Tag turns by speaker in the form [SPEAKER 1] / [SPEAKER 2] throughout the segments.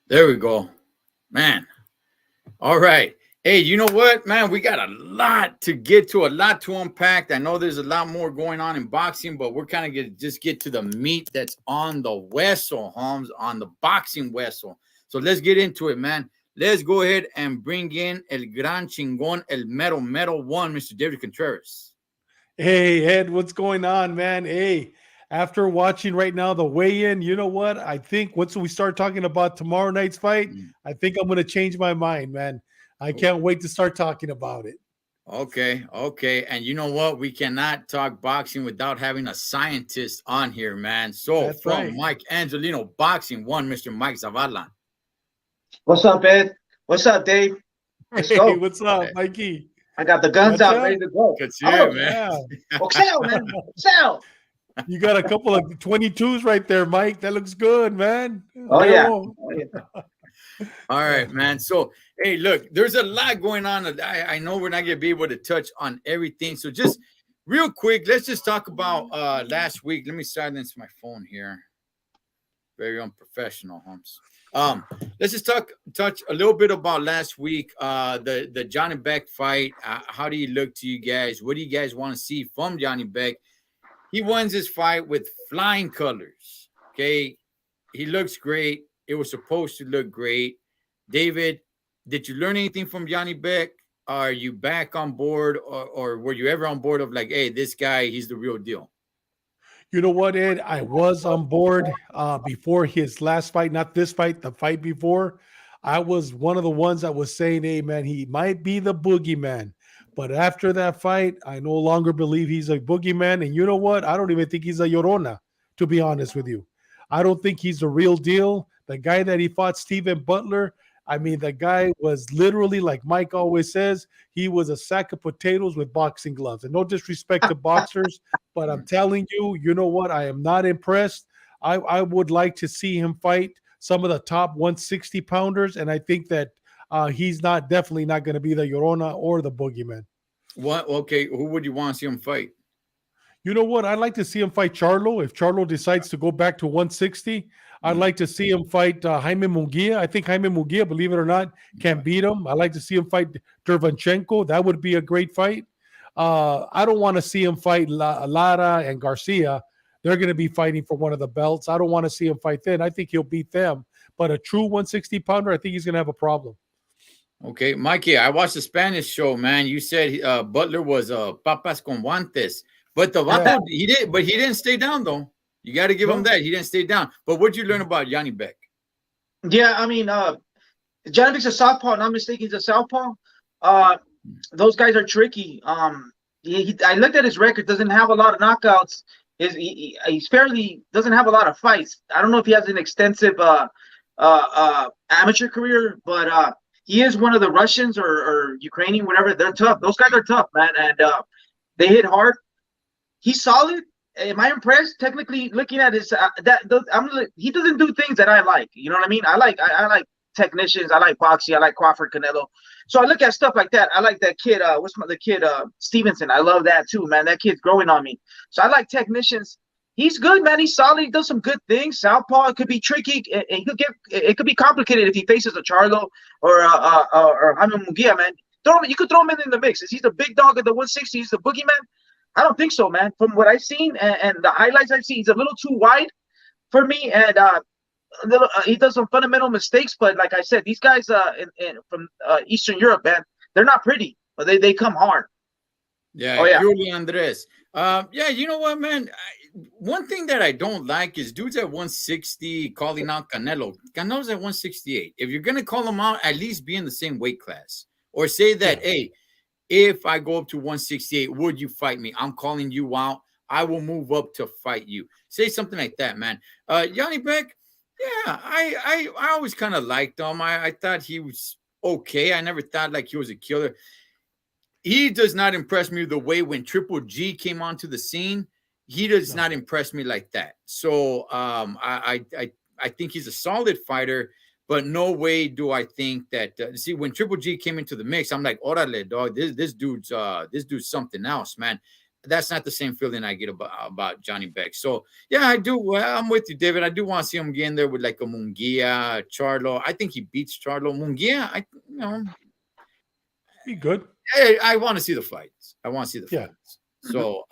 [SPEAKER 1] There we go, man. All right. Hey, you know what, man? We got a lot to get to, a lot to unpack. I know there's a lot more going on in boxing, but we're kind of going to just get to the meat that's on the vessel, Holmes, on the boxing vessel. So let's get into it, man. Let's go ahead and bring in El Gran Chingón, El Mero One, Mr. David Contreras.
[SPEAKER 2] Hey, Ed, what's going on, man? Hey, after watching right now the weigh-in, you know what? I think once we start talking about tomorrow night's fight, I think I'm going to change my mind, man. I can't wait to start talking about it.
[SPEAKER 1] Okay. And you know what? We cannot talk boxing without having a scientist on here, man. So
[SPEAKER 2] That's
[SPEAKER 1] from
[SPEAKER 2] right.
[SPEAKER 1] Mike Angelino Boxing One, Mr. Mike Zavala.
[SPEAKER 3] What's up, Ed? What's up, Dave? Let's
[SPEAKER 2] Hey,
[SPEAKER 3] go.
[SPEAKER 2] what's up, Mikey?
[SPEAKER 3] I got the guns out,
[SPEAKER 2] Gotcha?
[SPEAKER 3] ready to go.
[SPEAKER 1] Good to hear, man.
[SPEAKER 2] Yeah.
[SPEAKER 3] Boxeo, man. Boxeo.
[SPEAKER 2] You got a couple of 22s right there, Mike. That looks good, man.
[SPEAKER 3] Oh, yeah.
[SPEAKER 2] Bravo.
[SPEAKER 3] Oh, yeah.
[SPEAKER 1] All right, man. So, hey, look, there's a lot going on. I know we're not going to be able to touch on everything. So just real quick, let's just talk about last week. Let me silence my phone here. Very unprofessional, Holmes. Let's just touch a little bit about last week, the Johnny Beck fight. How do you look to you guys? What do you guys want to see from Johnny Beck? He wins his fight with flying colors. Okay, he looks great. It was supposed to look great. David, did you learn anything from Johnny Beck? Are you back on board, or were you ever on board of like, hey, this guy, he's the real deal?
[SPEAKER 2] You know what, Ed? I was on board before his last fight, not this fight, the fight before. I was one of the ones that was saying, hey, man, he might be the boogeyman. But after that fight, I no longer believe he's a boogeyman. And you know what? I don't even think he's a Llorona, to be honest with you. I don't think he's the real deal. The guy that he fought, Steven Butler, I mean, the guy was literally, like Mike always says, he was a sack of potatoes with boxing gloves. And no disrespect to boxers, but I'm telling you, you know what? I am not impressed. I would like to see him fight some of the top 160 pounders. And I think that he's definitely not going to be the Llorona or the boogeyman.
[SPEAKER 1] What? Okay, who would you want to see him fight?
[SPEAKER 2] You know what? I'd like to see him fight Charlo. If Charlo decides to go back to 160, I'd like to see him fight Jaime Munguia. I think Jaime Munguia, believe it or not, can beat him. I'd like to see him fight Dervanchenko. That would be a great fight. I don't want to see him fight Lara and Garcia. They're going to be fighting for one of the belts. I don't want to see him fight them. I think he'll beat them. But a true 160 pounder, I think he's going to have a problem.
[SPEAKER 1] Okay, Mikey, I watched the Spanish show, man. You said Butler was papas con guantes, but he didn't stay down though. You got to give him that. He didn't stay down. But what'd you learn about Johnny Beck?
[SPEAKER 3] Yeah, I mean, Johnny Beck's a southpaw. Not mistaken, he's a southpaw. Those guys are tricky. I looked at his record. Doesn't have a lot of knockouts. He's fairly doesn't have a lot of fights. I don't know if he has an extensive amateur career, but he is one of the Russians or Ukrainian, whatever. They're tough. Those guys are tough, man, and they hit hard. He's solid. am I impressed? Technically, looking at his he doesn't do things that I like. You know what I mean? I like technicians. I like boxing. I like Crawford, Canelo. So I look at stuff like that. I like that kid. The kid Stevenson? I love that too, man. That kid's growing on me. So I like technicians. He's good, man. He's solid. He does some good things. Southpaw, it could be tricky. It could be complicated if he faces a Charlo or Jaime Munguia, man. You could throw him in the mix. Is he the big dog of the 160? He's the boogeyman. I don't think so, man. From what I've seen and the highlights I've seen, he's a little too wide for me, and he does some fundamental mistakes. But like I said, these guys from Eastern Europe, man, they're not pretty, but they come hard.
[SPEAKER 1] Yeah, oh, yeah. Julio Andres. Yeah, you know what, man? One thing that I don't like is dudes at 160 calling out Canelo. Canelo's at 168. If you're gonna call him out, at least be in the same weight class, or say that, hey, if I go up to 168, would you fight me? I'm calling you out. I will move up to fight you. Say something like that, man. Yanni Beck, yeah, I always kind of liked him. I thought he was okay. I never thought like he was a killer. He does not impress me the way when Triple G came onto the scene. He does not impress me like that. So I think he's a solid fighter. But no way do I think that. See, when Triple G came into the mix, I'm like, "Orale, dog, this dude's something else, man." That's not the same feeling I get about Johnny Beck. So yeah, I do. Well, I'm with you, David. I do want to see him get in there with like a Munguia, Charlo. I think he beats Charlo. Munguia,
[SPEAKER 2] be good.
[SPEAKER 1] I want to see the fights. I want to see the fights. So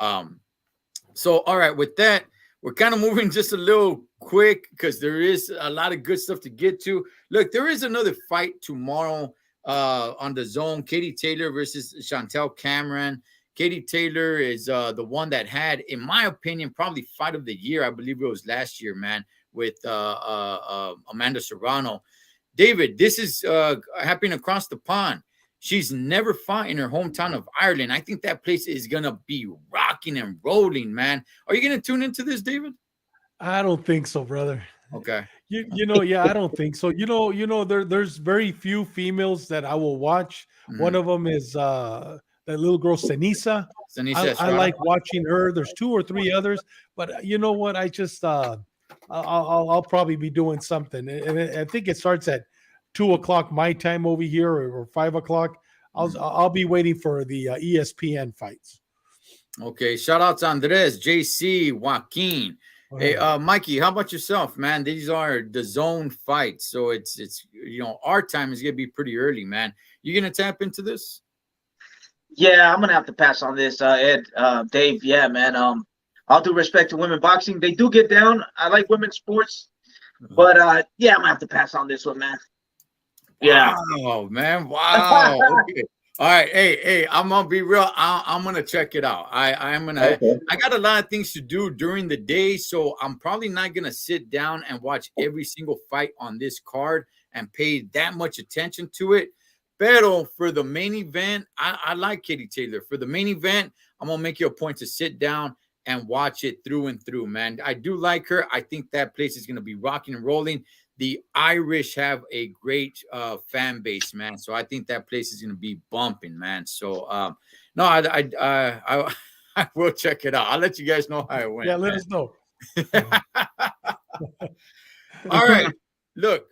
[SPEAKER 1] so all right, with that. We're kind of moving just a little quick because there is a lot of good stuff to get to. Look, there is another fight tomorrow on the Zone. Katie Taylor versus Chantel Cameron. Katie Taylor is the one that had, in my opinion, probably fight of the year. I believe it was last year, man, with Amanda Serrano. David, this is happening across the pond. She's never fought in her hometown of Ireland. I think that place is going to be rocking and rolling, man. Are you going to tune into this, David?
[SPEAKER 2] I don't think so, brother.
[SPEAKER 1] Okay.
[SPEAKER 2] I don't think so. There's very few females that I will watch. Mm-hmm. One of them is that little girl, Senisa. I like watching her. There's 2 or 3 others, but you know what? I just I'll probably be doing something, and I think it starts at 2:00 my time over here, or 5:00. I'll be waiting for the ESPN fights.
[SPEAKER 1] Okay, shout out to Andres, JC, Joaquin. Hey, Mikey, how about yourself, man? These are the Zone fights, so it's our time is gonna be pretty early, man. You gonna tap into this?
[SPEAKER 3] Yeah, I'm gonna have to pass on this, Ed, Dave. Yeah, man. All due respect to women boxing, they do get down. I like women's sports, but yeah, I'm gonna have to pass on this one, man. Yeah.
[SPEAKER 1] Wow, man. Wow. Okay. All right. Hey, I'm gonna be real. I'm gonna check it out. I'm gonna. Okay. I got a lot of things to do during the day, so I'm probably not gonna sit down and watch every single fight on this card and pay that much attention to it. Pero for the main event, I like Katie Taylor. For the main event, I'm gonna make you a point to sit down and watch it through and through, man. I do like her. I think that place is gonna be rocking and rolling. The Irish have a great fan base, man. So I think that place is going to be bumping, man. So, no, I will check it out. I'll let you guys know how it went.
[SPEAKER 2] Yeah, let us know.
[SPEAKER 1] All right. Look,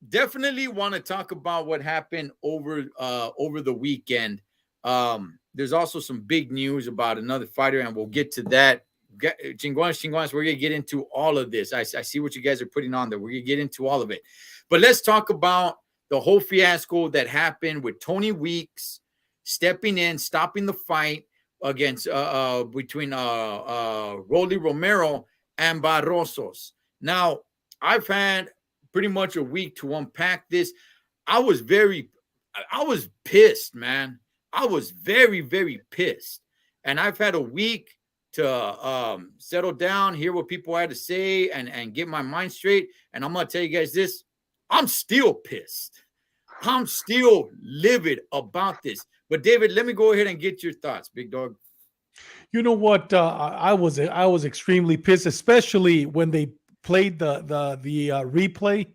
[SPEAKER 1] definitely want to talk about what happened over the weekend. There's also some big news about another fighter, and we'll get to that. Chingones, we're going to get into all of this. I see what you guys are putting on there. We're going to get into all of it. But let's talk about the whole fiasco that happened with Tony Weeks stepping in, stopping the fight against between Rolly Romero and Barrosos. Now, I've had pretty much a week to unpack this. I was pissed, man. I was very, very pissed. And I've had a week to settle down, hear what people had to say, and get my mind straight. And I'm going to tell you guys this. I'm still pissed. I'm still livid about this. But, David, let me go ahead and get your thoughts, big dog.
[SPEAKER 2] You know what? I was extremely pissed, especially when they played the replay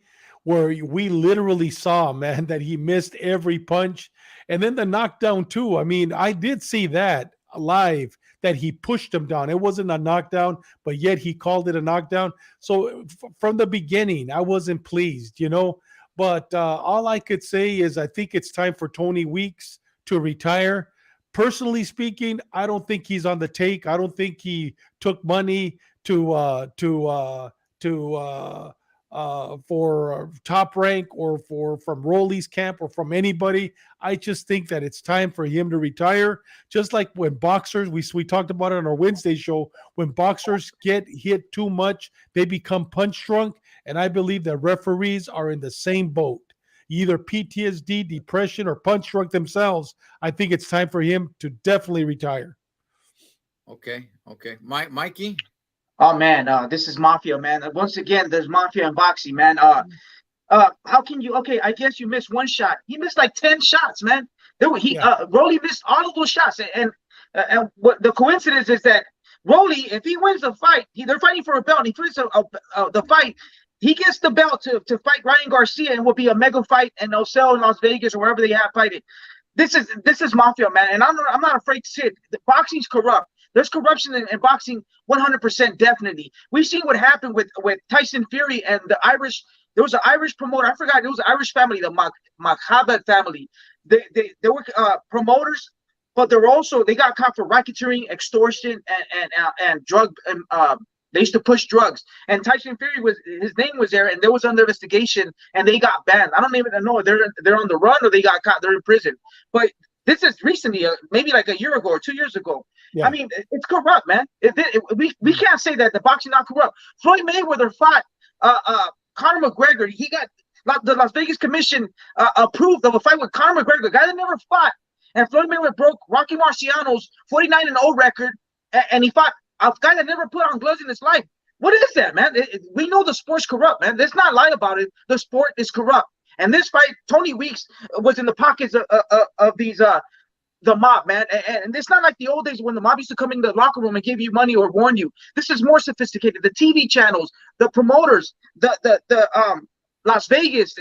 [SPEAKER 2] where we literally saw, man, that he missed every punch. And then the knockdown, too. I mean, I did see that live, that he pushed him down. It wasn't a knockdown, but yet he called it a knockdown. So from the beginning, I wasn't pleased, you know. But all I could say is I think it's time for Tony Weeks to retire. Personally speaking, I don't think he's on the take. I don't think he took money for Top Rank or from Rolly's camp or from anybody. I just think that it's time for him to retire. Just like when boxers, we talked about it on our Wednesday show, when boxers get hit too much, they become punch drunk. And I believe that referees are in the same boat. Either PTSD, depression, or punch drunk themselves. I think it's time for him to definitely retire.
[SPEAKER 1] Okay. Mikey?
[SPEAKER 3] Oh man, this is mafia, man. Once again, there's mafia in boxing, man. How can you? Okay, I guess you missed one shot. He missed like 10 shots, man. Rolly missed all of those shots, and what the coincidence is that Rolly, if he wins the fight, they're fighting for a belt. And he wins the fight. He gets the belt to fight Ryan Garcia, and will be a mega fight, and they'll sell in Las Vegas or wherever they have fighting. This is mafia, man, and I'm not afraid to say it. The boxing's corrupt. There's corruption in boxing, 100%, definitely. We've seen what happened with Tyson Fury and the Irish. There was an Irish promoter. I forgot. It was an Irish family, the Makhabat family. They were promoters, but they got caught for racketeering, extortion, and drug. They used to push drugs. And Tyson Fury his name was there, and there was under investigation, and they got banned. I don't even know they're on the run or they got caught. They're in prison. But this is recently, maybe like a year ago or 2 years ago. Yeah. I mean, it's corrupt, man. We can't say that the boxing not corrupt. Floyd Mayweather fought Conor McGregor. He got the Las Vegas Commission approved of a fight with Conor McGregor, a guy that never fought. And Floyd Mayweather broke Rocky Marciano's 49-0 record, and he fought a guy that never put on gloves in his life. What is that, man? We know the sport's corrupt, man. Let's not lie about it. The sport is corrupt. And this fight, Tony Weeks was in the pockets of these the mob, man. And it's not like the old days when the mob used to come in the locker room and give you money or warn you. This is more sophisticated. The TV channels, the promoters, the Las Vegas,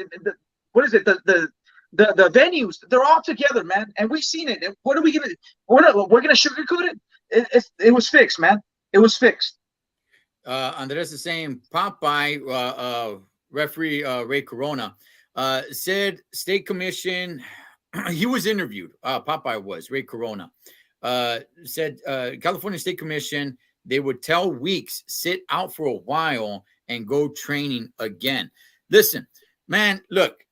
[SPEAKER 3] what is it? The venues, they're all together, man. And we've seen it. And what are we gonna? We're gonna sugarcoat it. It was fixed, man. It was fixed.
[SPEAKER 1] Andres is saying Popeye referee Ray Corona said state commission. He was interviewed. Popeye was Ray Corona said California State Commission, they would tell Weeks sit out for a while and go training again. Listen, man, look,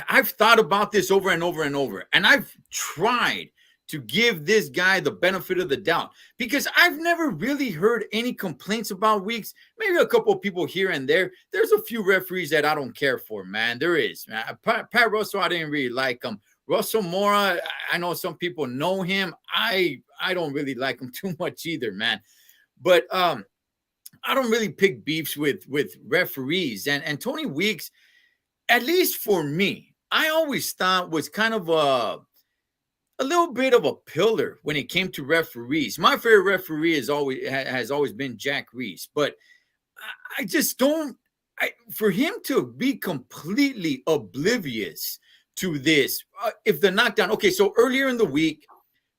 [SPEAKER 1] I've thought about this over and over and over, and I've tried to give this guy the benefit of the doubt because I've never really heard any complaints about Weeks. Maybe a couple of people here and there. There's a few referees that I don't care for, man. There is. Pat Russell, I didn't really like him. Russell Mora, I know some people know him. I don't really like him too much either, man. But I don't really pick beefs with referees. And Tony Weeks, at least for me, I always thought was kind of a little bit of a pillar when it came to referees. My favorite referee has always been Jack Reese, but I just don't. For him to be completely oblivious to this, if the knockdown. Okay, so earlier in the week,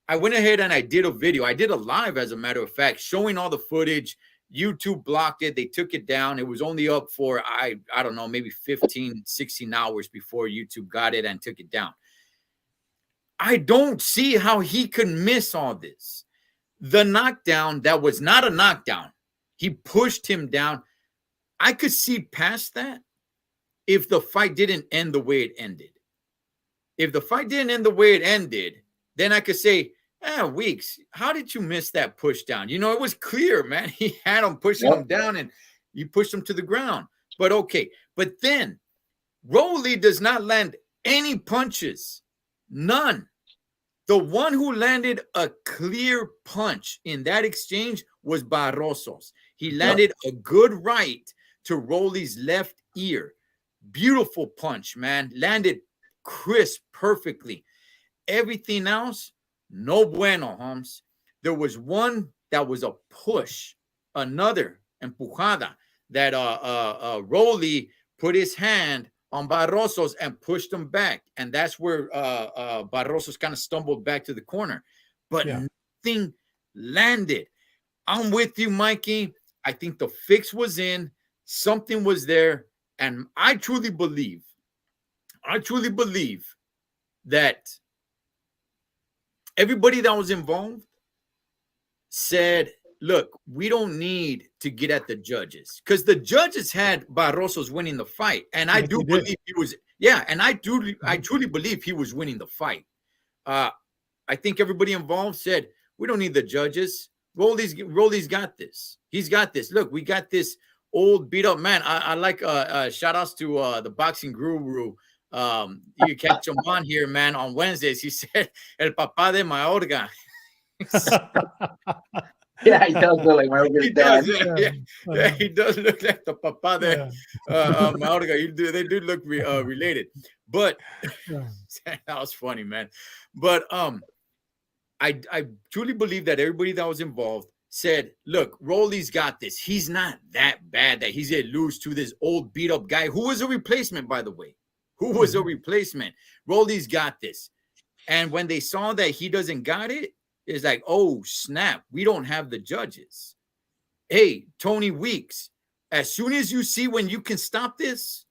[SPEAKER 1] I went ahead and I did a video. I did a live, as a matter of fact, showing all the footage. YouTube blocked it. They took it down. It was only up for, I don't know, maybe 15, 16 hours before YouTube got it and took it down. I don't see how he could miss all this. The knockdown that was not a knockdown. He pushed him down. I could see past that if the fight didn't end the way it ended. If the fight didn't end the way it ended, then I could say, Weeks, how did you miss that push down? You know, it was clear, man. He had him pushing him down and you pushed him to the ground. But okay. But then Rolly does not land any punches. None. The one who landed a clear punch in that exchange was Barrosos. He landed a good right to Rolly's left ear. Beautiful punch, man. Landed crisp perfectly. Everything else, no bueno, Holmes. There was one that was a push, another empujada that Rolly put his hand on Barrosos and pushed him back. And that's where Barrosos kind of stumbled back to the corner. But nothing landed. I'm with you, Mikey. I think the fix was in. Something was there. And I truly believe that everybody that was involved said, look, we don't need to get at the judges, because the judges had Barrosos winning the fight. And I do believe he was, and I truly believe he was winning the fight. I think everybody involved said, we don't need the judges. Rolly's got this. He's got this. Look, we got this old beat up man. I like shout outs to the boxing guru. You catch him on here, man, on Wednesdays. He said, El papá de Mayorga.
[SPEAKER 3] Yeah, he does look like Mayorga's dad.
[SPEAKER 1] He does look like the papá de Mayorga. They do look related. But that was funny, man. But I truly believe that everybody that was involved said, look, Rolly's got this. He's not that bad that he's going to lose to this old beat up guy who was a replacement, by the way. Who was a replacement? Rolly's got this. And when they saw that he doesn't got it, it's like, oh, snap. We don't have the judges. Hey, Tony Weeks, as soon as you see when you can stop this,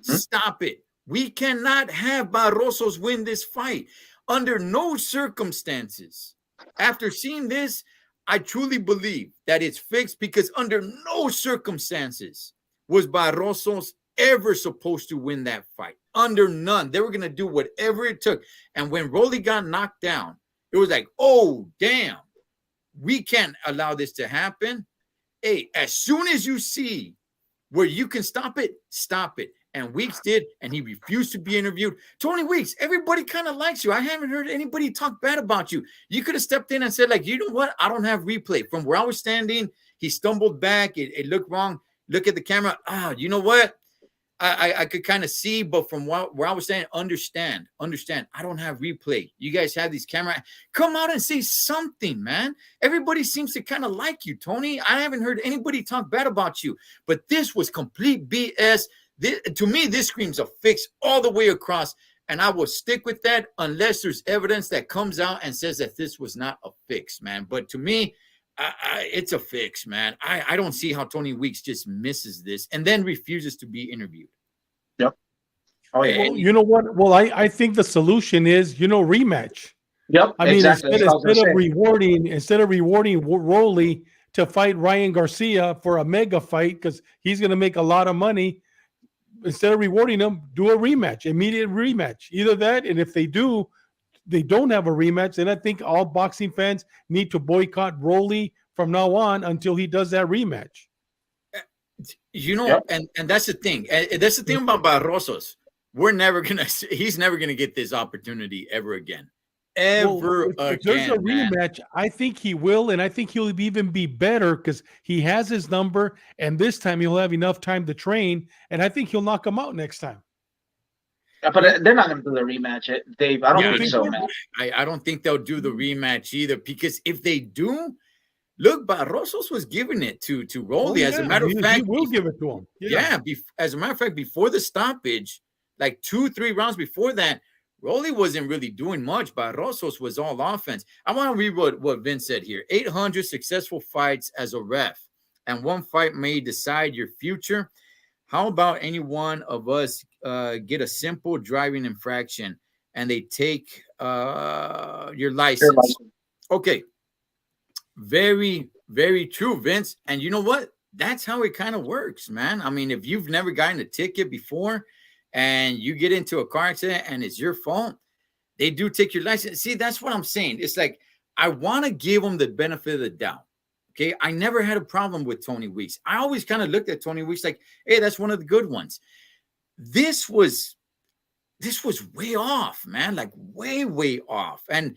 [SPEAKER 1] stop it. We cannot have Barrosos win this fight under no circumstances. After seeing this, I truly believe that it's fixed, because under no circumstances was Barrosos ever supposed to win that fight. Under none. They were going to do whatever it took. And when Rolly got knocked down, it was like, oh, damn, we can't allow this to happen. Hey, as soon as you see where you can stop it, stop it. And Weeks did, and he refused to be interviewed. Tony Weeks, everybody kind of likes you. I haven't heard anybody talk bad about you. You could have stepped in and said, like, you know what? I don't have replay. From where I was standing, he stumbled back. It looked wrong. Look at the camera. You know what? I could kind of see, but from where I was standing, understand. I don't have replay. You guys have these cameras. Come out and say something, man. Everybody seems to kind of like you, Tony. I haven't heard anybody talk bad about you. But this was complete BS. To me, this screams a fix all the way across, and I will stick with that unless there's evidence that comes out and says that this was not a fix, man. But to me, it's a fix, man. I don't see how Tony Weeks just misses this and then refuses to be interviewed.
[SPEAKER 3] Yep. Oh, yeah.
[SPEAKER 2] Well, you know what? Well, I think the solution is, rematch.
[SPEAKER 3] Yep.
[SPEAKER 2] I mean,
[SPEAKER 3] exactly.
[SPEAKER 2] instead of rewarding Rolly to fight Ryan Garcia for a mega fight, because he's going to make a lot of money. Instead of rewarding him, do a rematch, immediate rematch. Either that, and if they don't have a rematch, then I think all boxing fans need to boycott Rolly from now on until he does that rematch.
[SPEAKER 1] And that's the thing. And that's the thing about Barrosos. He's never gonna get this opportunity ever again. If
[SPEAKER 2] there's a rematch, I think he will, and I think he'll even be better because he has his number, and this time he'll have enough time to train, and I think he'll knock him out next time.
[SPEAKER 3] But they're not going to do the rematch, Dave. I don't think so, man.
[SPEAKER 1] I don't think they'll do the rematch either, because if they do, look, Barrosos was giving it to Rolly. As a matter of fact,
[SPEAKER 2] he will give it to him.
[SPEAKER 1] As a matter of fact, before the stoppage, like 2-3 rounds before that, Rolly wasn't really doing much. Barrosos was all offense. I want to read what Vince said here. 800 successful fights as a ref, and one fight may decide your future. How about any one of us get a simple driving infraction and they take your license? Okay. Very, very true, Vince. And you know what? That's how it kind of works, man. I mean, if you've never gotten a ticket before and you get into a car accident and it's your fault, they do take your license. See, that's what I'm saying. It's like, I want to give them the benefit of the doubt. Okay. I never had a problem with Tony Weeks. I always kind of looked at Tony Weeks like, hey, that's one of the good ones. This was way off, man. Like way, way off. And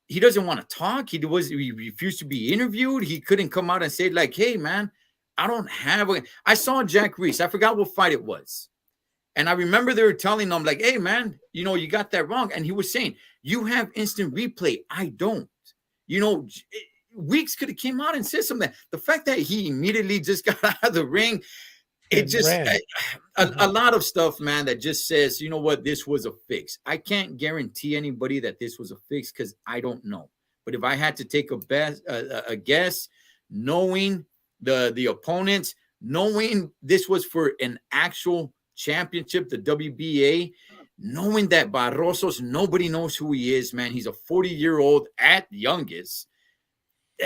[SPEAKER 1] he doesn't want to talk. He refused to be interviewed. He couldn't come out and say, like, hey, man, I saw Jack Reese. I forgot what fight it was. And I remember they were telling him, like, hey, man, you got that wrong. And he was saying, you have instant replay. I don't. Weeks could have came out and said something. The fact that he immediately just got out of the ring, it
[SPEAKER 2] and
[SPEAKER 1] just
[SPEAKER 2] ran.
[SPEAKER 1] a lot of stuff, man, that just says, you know what, this was a fix. I can't guarantee anybody that this was a fix because I don't know. But if I had to take a guess, knowing the opponents, knowing this was for an actual championship, the WBA, knowing that Barrosos, nobody knows who he is, man. He's a 40-year-old at youngest.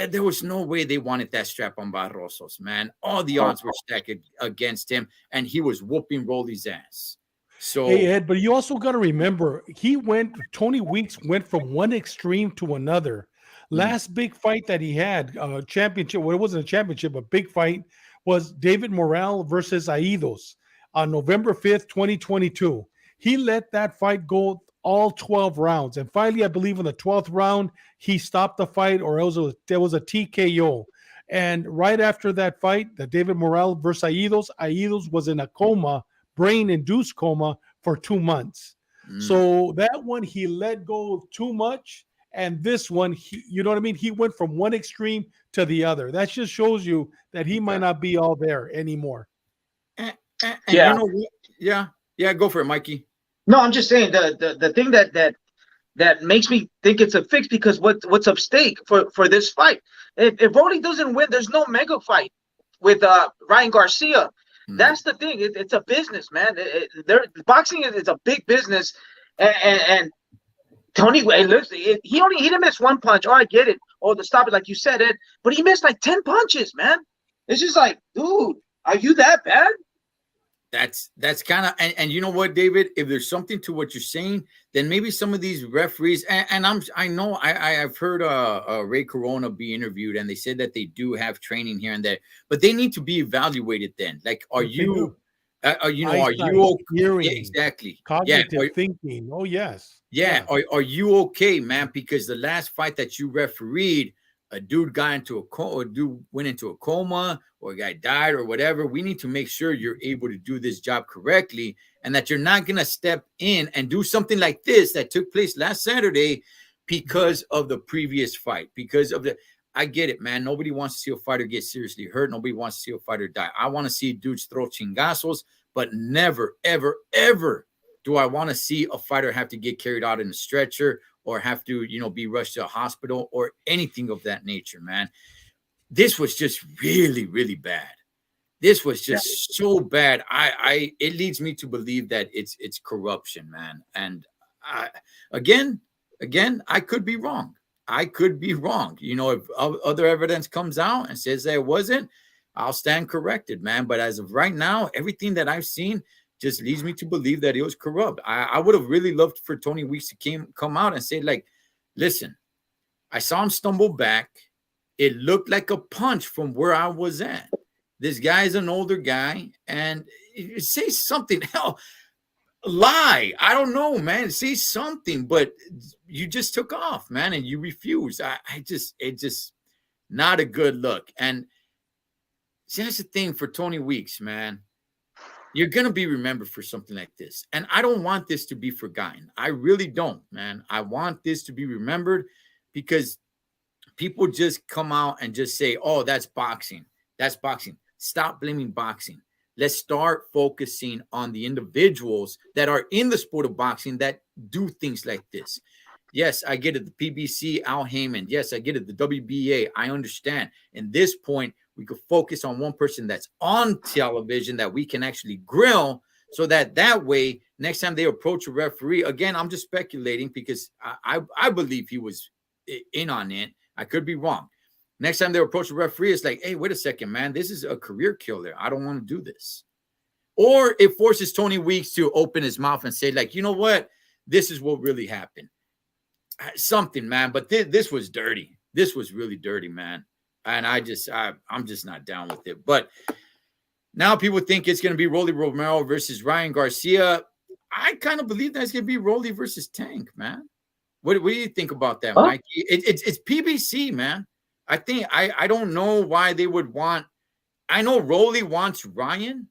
[SPEAKER 1] There was no way they wanted that strap on Barrosos, man. All the odds were stacked against him, and he was whooping Rolly's ass. So,
[SPEAKER 2] Hey Ed, but you also got to remember Tony Weeks went from one extreme to another. Last big fight that he had, championship, well, it wasn't a championship, a big fight, was David Morale versus Aidos on November 5th, 2022. He let that fight go all 12 rounds. And finally, I believe in the 12th round, he stopped the fight, or there was a TKO. And right after that fight, the David Morale versus Aidos was in a coma, brain-induced coma, for 2 months. So that one, he let go too much. And this one, you know what I mean? He went from one extreme to the other. That just shows you that he might not be all there anymore.
[SPEAKER 1] And you know what? Yeah, go for it, Mikey.
[SPEAKER 3] No, I'm just saying the thing that makes me think it's a fix, because what's at stake for this fight? If Rolly doesn't win, there's no mega fight with Ryan Garcia. That's the thing. It's a business, man. Boxing is a big business, and Tony, he didn't miss one punch. Oh, I get it. Oh, the stop it, like you said, Ed. But he missed like 10 punches, man. It's just like, dude, are you that bad?
[SPEAKER 1] That's kind of, and you know what, David, if there's something to what you're saying, then maybe some of these referees, and I've heard Ray Corona be interviewed, and they said that they do have training here and there, but they need to be evaluated then. Like, are you
[SPEAKER 2] hearing,
[SPEAKER 1] exactly,
[SPEAKER 2] cognitive thinking? Oh yes,
[SPEAKER 1] Are you okay, man? Because the last fight that you refereed, a dude went into a coma, or a guy died, or whatever. We need to make sure you're able to do this job correctly, and that you're not going to step in and do something like this that took place last Saturday because of the previous fight. I get it, man. Nobody wants to see a fighter get seriously hurt. Nobody wants to see a fighter die. I want to see dudes throw chingazos, but never, ever, ever do I want to see a fighter have to get carried out in a stretcher, or have to, be rushed to a hospital, or anything of that nature, man. This was just really, really bad. This was just so bad. It leads me to believe that it's corruption, man. And again, I could be wrong. If other evidence comes out and says that it wasn't, I'll stand corrected, man. But as of right now, everything that I've seen just leads me to believe that it was corrupt. I would have really loved for Tony Weeks to come out and say, like, listen, I saw him stumble back. It looked like a punch from where I was at. This guy's an older guy, and say something. Hell, lie. I don't know, man. Say something, but you just took off, man, and you refused. It just not a good look. And see, that's the thing for Tony Weeks, man. You're going to be remembered for something like this. And I don't want this to be forgotten. I really don't, man. I want this to be remembered, because people just come out and just say, oh, that's boxing. That's boxing. Stop blaming boxing. Let's start focusing on the individuals that are in the sport of boxing that do things like this. Yes, I get it. The PBC, Al Heyman. Yes, I get it. The WBA. I understand. In this point, we could focus on one person that's on television that we can actually grill, so that way, next time they approach a referee, again, I'm just speculating, because I believe he was in on it. I could be wrong. Next time they approach a referee, it's like, hey, wait a second, man. This is a career killer. I don't want to do this. Or it forces Tony Weeks to open his mouth and say, like, you know what? This is what really happened. Something, man. But this was dirty. This was really dirty, man. And I'm just not down with it. But now people think it's going to be Rolly Romero versus Ryan Garcia. I kind of believe that it's going to be Rolly versus Tank, man. What do you think about that, Mike? It's PBC, man. I don't know why they would want. I know Rolly wants Ryan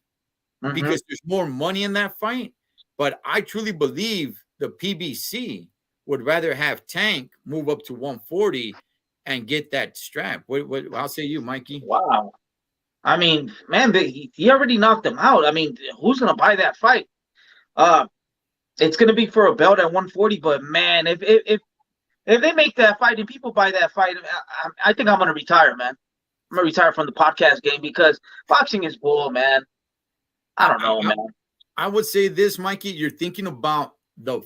[SPEAKER 1] because there's more money in that fight. But I truly believe the PBC would rather have Tank move up to 140 and get that strap. What I'll say you, Mikey.
[SPEAKER 3] Wow. I mean, man, he already knocked him out. I mean, who's gonna buy that fight? Uh, it's gonna be for a belt at 140. But man, if they make that fight and people buy that fight, I think I'm gonna retire, man. I'm gonna retire from the podcast game because boxing is bull, man. I don't know, man.
[SPEAKER 1] I would say this, Mikey. You're thinking about the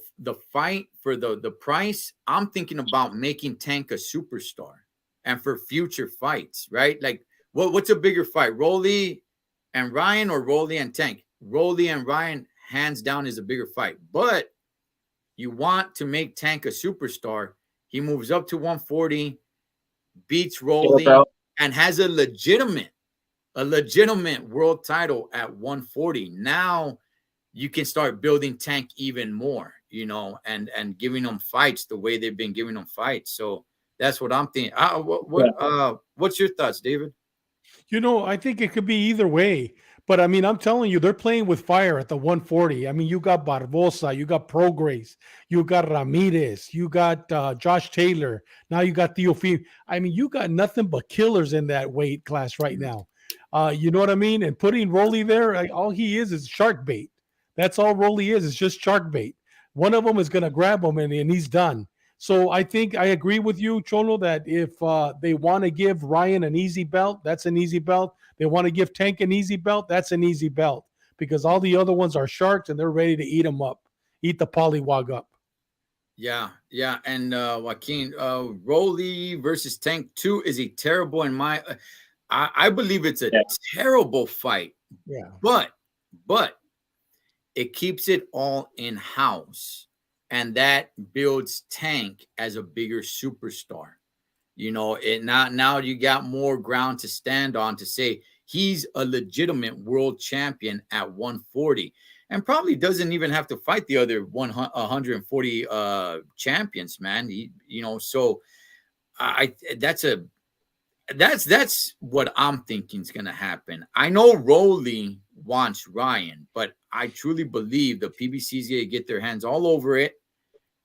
[SPEAKER 1] fight for the price. I'm thinking about making Tank a superstar, and for future fights, right? Like, what's a bigger fight, Rolly and Ryan, or Rolly and Tank? Rolly and Ryan, hands down, is a bigger fight. But you want to make Tank a superstar. He moves up to 140, beats Rolly, and has a legitimate world title at 140. Now you can start building Tank even more, and giving them fights the way they've been giving them fights. So that's what I'm thinking. What's your thoughts, David?
[SPEAKER 2] I think it could be either way. But I mean, I'm telling you, they're playing with fire at the 140. I mean, you got Barbosa, you got Prograis, you got Ramirez, you got Josh Taylor. Now you got Teofimo. I mean, you got nothing but killers in that weight class right now. You know what I mean? And putting Rolly there, all he is shark bait. That's all Rolly is. It's just shark bait. One of them is going to grab him and he's done. So I think I agree with you, Cholo, that if they want to give Ryan an easy belt, that's an easy belt. They want to give Tank an easy belt, that's an easy belt. Because all the other ones are sharks and they're ready to eat them up, eat the pollywog up.
[SPEAKER 1] Yeah. And Joaquin, Rolly versus Tank 2 is a terrible I believe it's a terrible fight.
[SPEAKER 2] Yeah.
[SPEAKER 1] But it keeps it all in-house. And that builds Tank as a bigger superstar. Now you got more ground to stand on to say he's a legitimate world champion at 140, and probably doesn't even have to fight the other 140 champions, man. So that's what I'm thinking is going to happen. I know Rolly wants Ryan, but I truly believe the PBC is going to get their hands all over it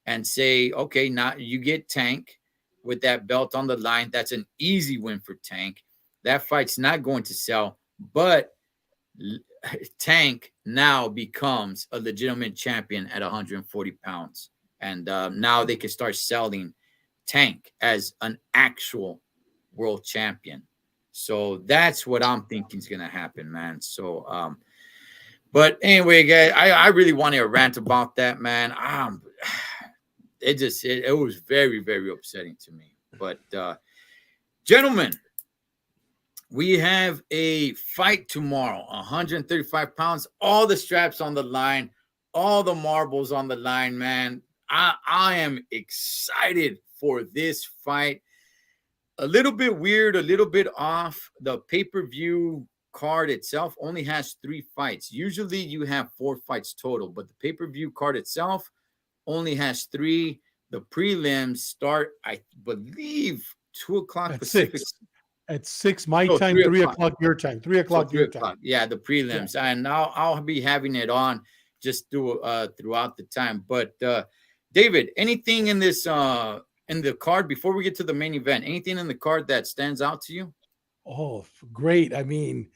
[SPEAKER 1] and say, okay, now you get Tank with that belt on the line. That's an easy win for Tank. That fight's not going to sell, but Tank now becomes a legitimate champion at 140 pounds. And now they can start selling Tank as an actual world champion. So that's what I'm thinking is going to happen, man. So, but anyway, guys, I really wanted to rant about that, man. It was very, very upsetting to me. But gentlemen, we have a fight tomorrow, 135 pounds, all the straps on the line, all the marbles on the line, man. I am excited for this fight. A little bit weird, a little bit off. The pay-per-view card itself only has 3 fights. Usually you have 4 fights total, but the pay-per-view card itself only has 3. The prelims start, I believe, 2 o'clock
[SPEAKER 2] at
[SPEAKER 1] Pacific.
[SPEAKER 2] At 6 my time, 3 o'clock your time. 3 o'clock your time.
[SPEAKER 1] Yeah, the prelims. Yeah. And I'll be having it on just throughout the time. But David, anything in this in the card before we get to the main event? Anything in the card that stands out to you?
[SPEAKER 2] Oh, great. I mean,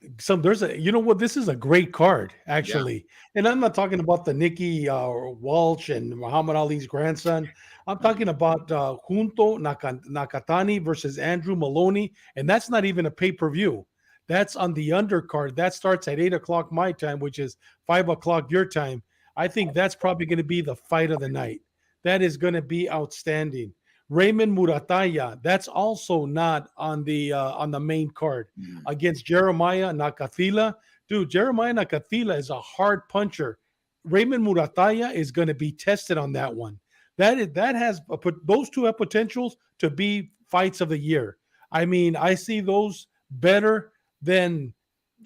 [SPEAKER 2] this is a great card, actually. Yeah. And I'm not talking about the Nicky Walsh and Muhammad Ali's grandson. I'm talking about Junto Nakatani versus Andrew Maloney. And that's not even a pay-per-view. That's on the undercard. That starts at 8 o'clock my time, which is 5 o'clock your time. I think that's probably going to be the fight of the night. That is going to be outstanding. Raymond Murataya, that's also not on the main card against Jeremiah Nakathila. Dude, Jeremiah Nakathila is a hard puncher. Raymond Murataya is going to be tested on that one. Those two have potentials to be fights of the year. I mean, I see those better than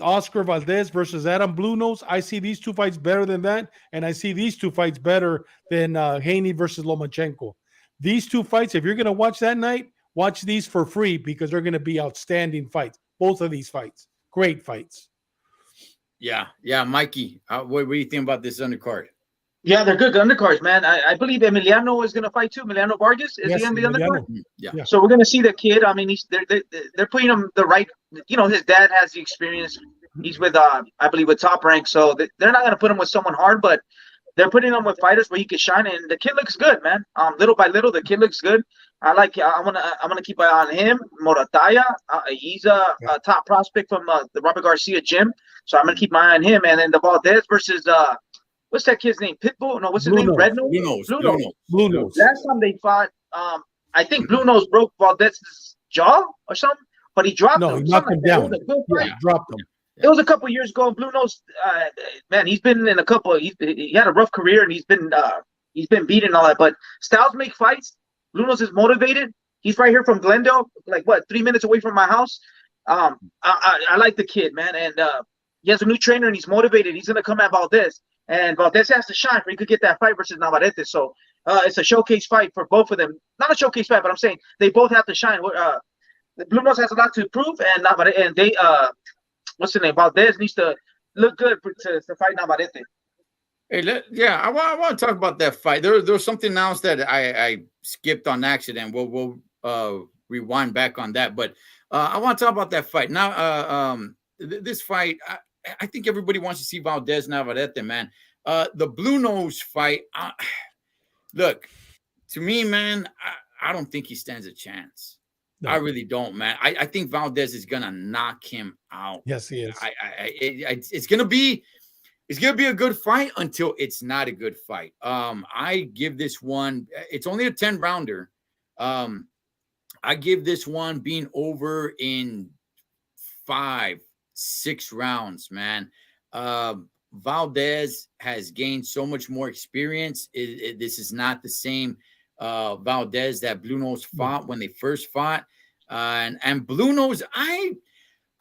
[SPEAKER 2] Oscar Valdez versus Adam Bluenose. I see these 2 fights better than that, and I see these 2 fights better than Haney versus Lomachenko. These 2 fights, if you're going to watch that night, watch these for free because they're going to be outstanding fights. Both of these fights, great fights.
[SPEAKER 1] Yeah, Mikey, what do you think about this undercard?
[SPEAKER 3] Yeah, they're good undercards, man. I believe Emiliano is going to fight too. Emiliano Vargas, is he
[SPEAKER 2] Yes,
[SPEAKER 3] on the undercard?
[SPEAKER 2] Emiliano.
[SPEAKER 1] Yeah.
[SPEAKER 2] Yeah.
[SPEAKER 3] So we're going to see the kid. I mean, they're putting him the right. His dad has the experience. He's with I believe with Top Rank, so they're not going to put him with someone hard, but they're putting him with fighters where he can shine. And the kid looks good, man. Little by little, the kid looks good. I'm gonna keep an eye on him. Morataya, he's a top prospect from the Robert Garcia gym, so I'm gonna keep my eye on him. And then the Valdez versus what's that kid's name? Pitbull? No, what's his name? Red Nose?
[SPEAKER 2] Blue Nose.
[SPEAKER 3] Last time they fought, I think Blue Nose broke Valdez's jaw or something, but he dropped him.
[SPEAKER 2] He knocked him down.
[SPEAKER 3] Yeah,
[SPEAKER 2] dropped him.
[SPEAKER 3] It was a couple years ago. Blue Nose, man, he's been in a couple. He had a rough career, and he's been beaten and all that. But Styles make fights. Blue Nose is motivated. He's right here from Glendale, like 3 minutes away from my house. I like the kid, man, and he has a new trainer, and he's motivated. He's gonna come at Valdez, and Valdez has to shine for he could get that fight versus Navarrete. So it's a showcase fight for both of them. Not a showcase fight, but I'm saying they both have to shine. Blue Nose has a lot to prove, and Navarrete, and they what's the name? Valdez needs to look good to fight Navarrete.
[SPEAKER 1] Hey, I want to talk about that fight. There was something else that I skipped on accident. We'll rewind back on that, but I want to talk about that fight now. This fight, I think everybody wants to see Valdez Navarrete, man. The Blue Nose fight. Look, to me, man, I don't think he stands a chance. No. I really don't, man. I think Valdez is gonna knock him out.
[SPEAKER 2] Yes, he is.
[SPEAKER 1] It's gonna be a good fight until it's not a good fight. I give this one. It's only a 10-rounder. I give this one being over in 5-6 rounds, man. Valdez has gained so much more experience. This is not the same Valdez that Blue Nose fought when they first fought. And Blue Nose, I'm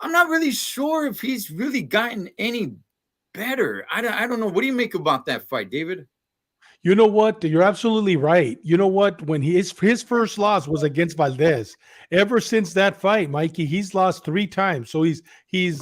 [SPEAKER 1] not really sure if he's really gotten any better. I don't know. What do you make about that fight, David?
[SPEAKER 2] You know what? You're absolutely right. You know what? When his first loss was against Valdez, ever since that fight, Mikey, he's lost 3 times. So he's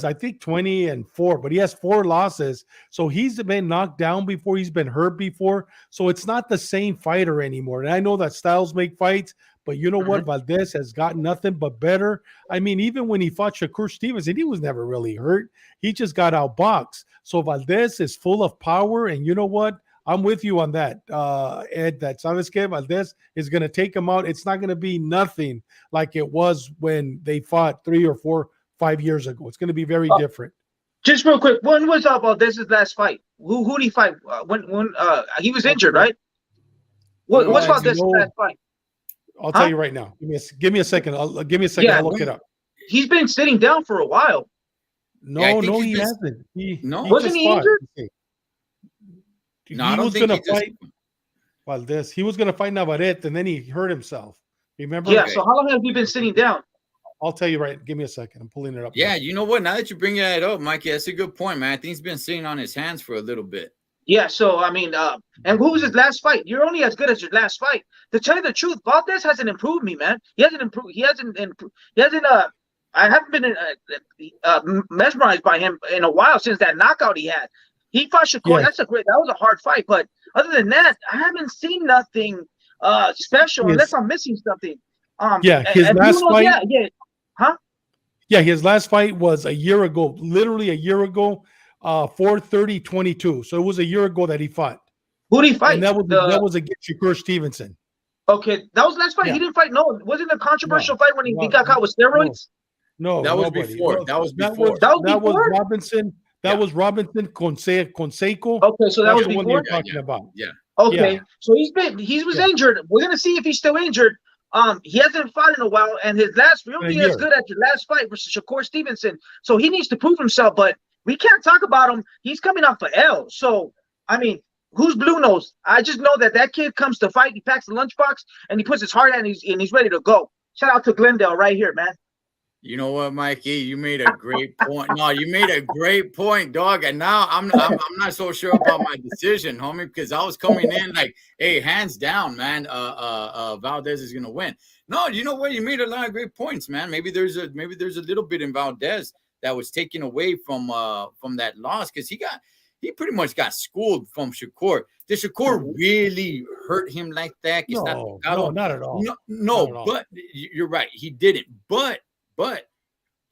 [SPEAKER 2] I think 20-4, but he has 4 losses. So he's been knocked down before. He's been hurt before. So it's not the same fighter anymore. And I know that styles make fights, but you know what? Valdez has gotten nothing but better. I mean, even when he fought Shakur Stevenson, he was never really hurt. He just got outboxed. So Valdez is full of power. And you know what? I'm with you on that, Ed, that Sabes que Valdez is going to take him out. It's not going to be nothing like it was when they fought 3 or 4, 5 years ago. It's going to be very different.
[SPEAKER 3] Just real quick, when was Valdez's last fight? Who did he fight? When he was injured, right? What's Valdez's last fight?
[SPEAKER 2] I'll tell you right now. Give me a second. I'll look it up.
[SPEAKER 3] He's been sitting down for a while.
[SPEAKER 2] No, he hasn't.
[SPEAKER 3] Wasn't he injured?
[SPEAKER 1] No, I don't think he was going to fight
[SPEAKER 2] Valdez. He was going to fight Navarrete, and then he hurt himself. Remember?
[SPEAKER 3] Yeah. Okay. So how long have you been sitting down?
[SPEAKER 2] I'll tell you right. Give me a second. I'm pulling it up.
[SPEAKER 1] Yeah, you know what? Now that you bring that up, Mikey, that's a good point, man. I think he's been sitting on his hands for a little bit.
[SPEAKER 3] Yeah. So I mean, and who was his last fight? You're only as good as your last fight. To tell you the truth, Valdez hasn't improved me, man. He hasn't improved. He hasn't. I haven't been mesmerized by him in a while since that knockout he had. He fought Shakur. Yes. That was a hard fight. But other than that, I haven't seen nothing special unless I'm missing something.
[SPEAKER 2] His last fight.
[SPEAKER 3] Yeah,
[SPEAKER 2] his last fight was a year ago, literally a year ago, 4/30/22. So it was a year ago that he fought.
[SPEAKER 3] Who did he fight?
[SPEAKER 2] And that was against Shakur Stevenson.
[SPEAKER 3] Okay, that was the last fight. Yeah. He didn't fight. No, wasn't it a controversial fight when he got caught with steroids?
[SPEAKER 2] No,
[SPEAKER 1] that was before. That was
[SPEAKER 2] Robinson. That was Robinson Conseco.
[SPEAKER 3] Okay, so that was the
[SPEAKER 2] one you're talking about.
[SPEAKER 1] Yeah.
[SPEAKER 3] Okay, so he was injured. We're gonna see if he's still injured. He hasn't fought in a while, and his last you're only as good at your last fight versus Shakur Stevenson. So he needs to prove himself, but we can't talk about him. He's coming off an L. So I mean, who's Blue Nose? I just know that kid comes to fight. He packs the lunchbox and he puts his heart out and he's ready to go. Shout out to Glendale right here, man.
[SPEAKER 1] You know what, Mikey? You made a great point. No, you made a great point, dog. And now I'm not so sure about my decision, homie, because I was coming in like, hey, hands down, man. Valdez is gonna win. No, you know what? You made a lot of great points, man. Maybe there's a little bit in Valdez that was taken away from that loss because he got he pretty much got schooled from Shakur. Did Shakur really hurt him like that?
[SPEAKER 2] No, not at all.
[SPEAKER 1] No,
[SPEAKER 2] Not at all.
[SPEAKER 1] but you're right. He didn't. But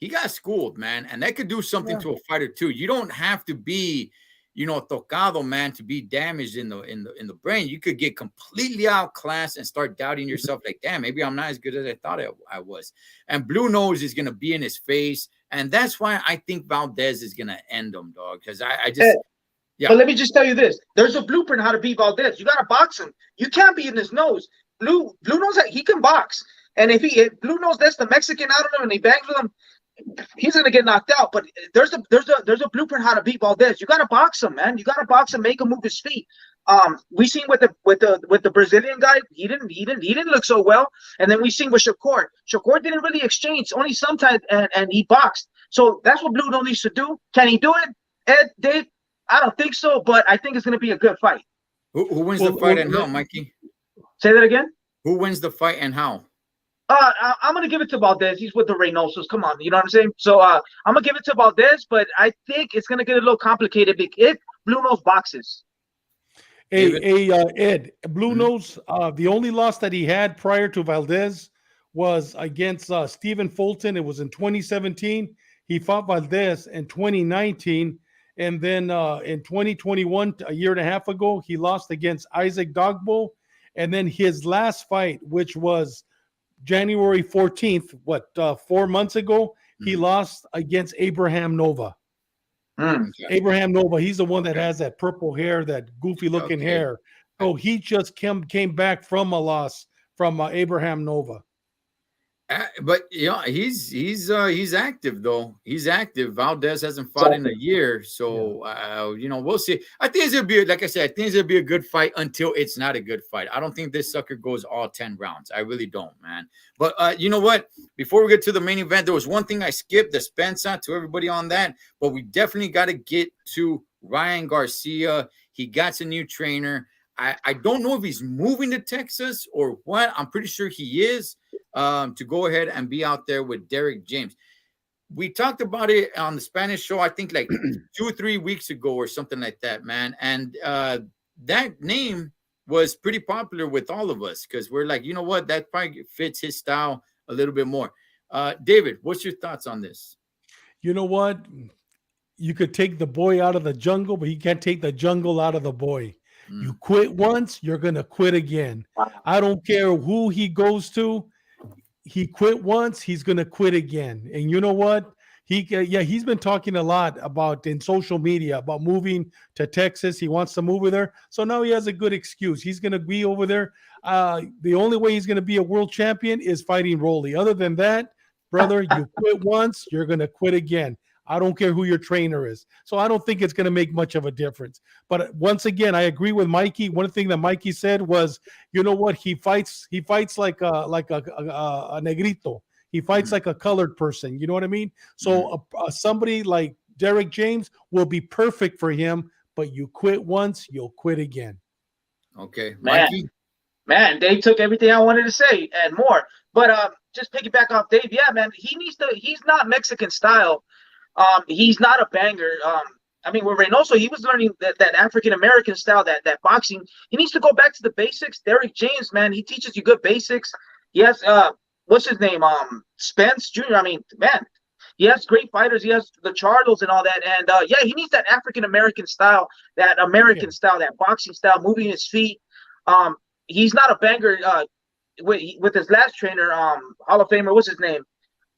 [SPEAKER 1] he got schooled, man, and that could do something to a fighter too. You don't have to be, tocado, man, to be damaged in the brain. You could get completely outclassed and start doubting yourself. Like, damn, maybe I'm not as good as I thought I was. And Blue Nose is gonna be in his face, and that's why I think Valdez is gonna end him, dog. Because I just.
[SPEAKER 3] Yeah. But let me just tell you this: there's a blueprint how to beat Valdez. You got to box him. You can't be in his nose. Blue knows that he can box, and if Blue knows that's the Mexican out of him, and he bangs with him, he's gonna get knocked out. But there's a blueprint how to beat Valdez. You got to box him, man. You got to box him, make him move his feet. We seen with the Brazilian guy, he didn't look so well, and then we seen with Shakur. Shakur didn't really exchange, only sometimes, and he boxed. So that's what Blue needs to do. Can he do it, Ed, Dave? I don't think so, but I think it's going to be a good fight.
[SPEAKER 1] Who wins the fight and how, Mikey?
[SPEAKER 3] Say that again?
[SPEAKER 1] Who wins the fight and how?
[SPEAKER 3] I'm going to give it to Valdez. He's with the Reynosos. Come on, you know what I'm saying? So I'm going to give it to Valdez, but I think it's going to get a little complicated if Blue Nose boxes.
[SPEAKER 2] Hey, Ed, Blue Nose, the only loss that he had prior to Valdez was against Stephen Fulton. It was in 2017. He fought Valdez in 2019. And then in 2021, a year and a half ago, he lost against Isaac Dogbo. And then his last fight, which was January 14th, 4 months ago, he lost against Abraham Nova. Abraham Nova, he's the one that has that purple hair, that goofy looking hair. So he just came back from a loss from Abraham Nova.
[SPEAKER 1] But he's active though. He's active. Valdez hasn't fought in a year, so we'll see. I think it's gonna be, like I said, I think it's gonna be a good fight until it's not a good fight. I don't think this sucker goes all 10 rounds. I really don't, man. But you know what? Before we get to the main event, there was one thing I skipped. The Spencer to everybody on that, but we definitely got to get to Ryan Garcia. He got a new trainer. I don't know if he's moving to Texas or what. I'm pretty sure he is, to go ahead and be out there with Derek James. We talked about it on the Spanish show, I think like 2 or 3 weeks ago or something like that, man. And that name was pretty popular with all of us because we're like, you know what? That probably fits his style a little bit more. David, what's your thoughts on this?
[SPEAKER 2] You know what? You could take the boy out of the jungle, but you can't take the jungle out of the boy. You quit once, you're going to quit again. I don't care who he goes to. He quit once, he's going to quit again. And you know what? He's been talking a lot about in social media about moving to Texas. He wants to move over there. So now he has a good excuse. He's going to be over there. The only way he's going to be a world champion is fighting Rolly. Other than that, brother, you quit once, you're going to quit again. I don't care who your trainer is. So I don't think it's going to make much of a difference. But once again, I agree with Mikey. One thing that Mikey said was, you know what? He fights like a negrito. He fights like a colored person. You know what I mean? So somebody like Derek James will be perfect for him, but you quit once, you'll quit again.
[SPEAKER 1] Okay. Mikey?
[SPEAKER 3] Man, Dave took everything I wanted to say and more. But just piggyback off Dave, yeah, man, he's not Mexican style. He's not a banger. I mean, with Reynoso, he was learning that African-American style, that boxing. He needs to go back to the basics. Derek James, man, he teaches you good basics. He has, what's his name? Spence Jr. I mean, man, he has great fighters. He has the Charlos and all that. And, he needs that African-American style, that American style, that boxing style, moving his feet. He's not a banger with his last trainer, Hall of Famer, what's his name?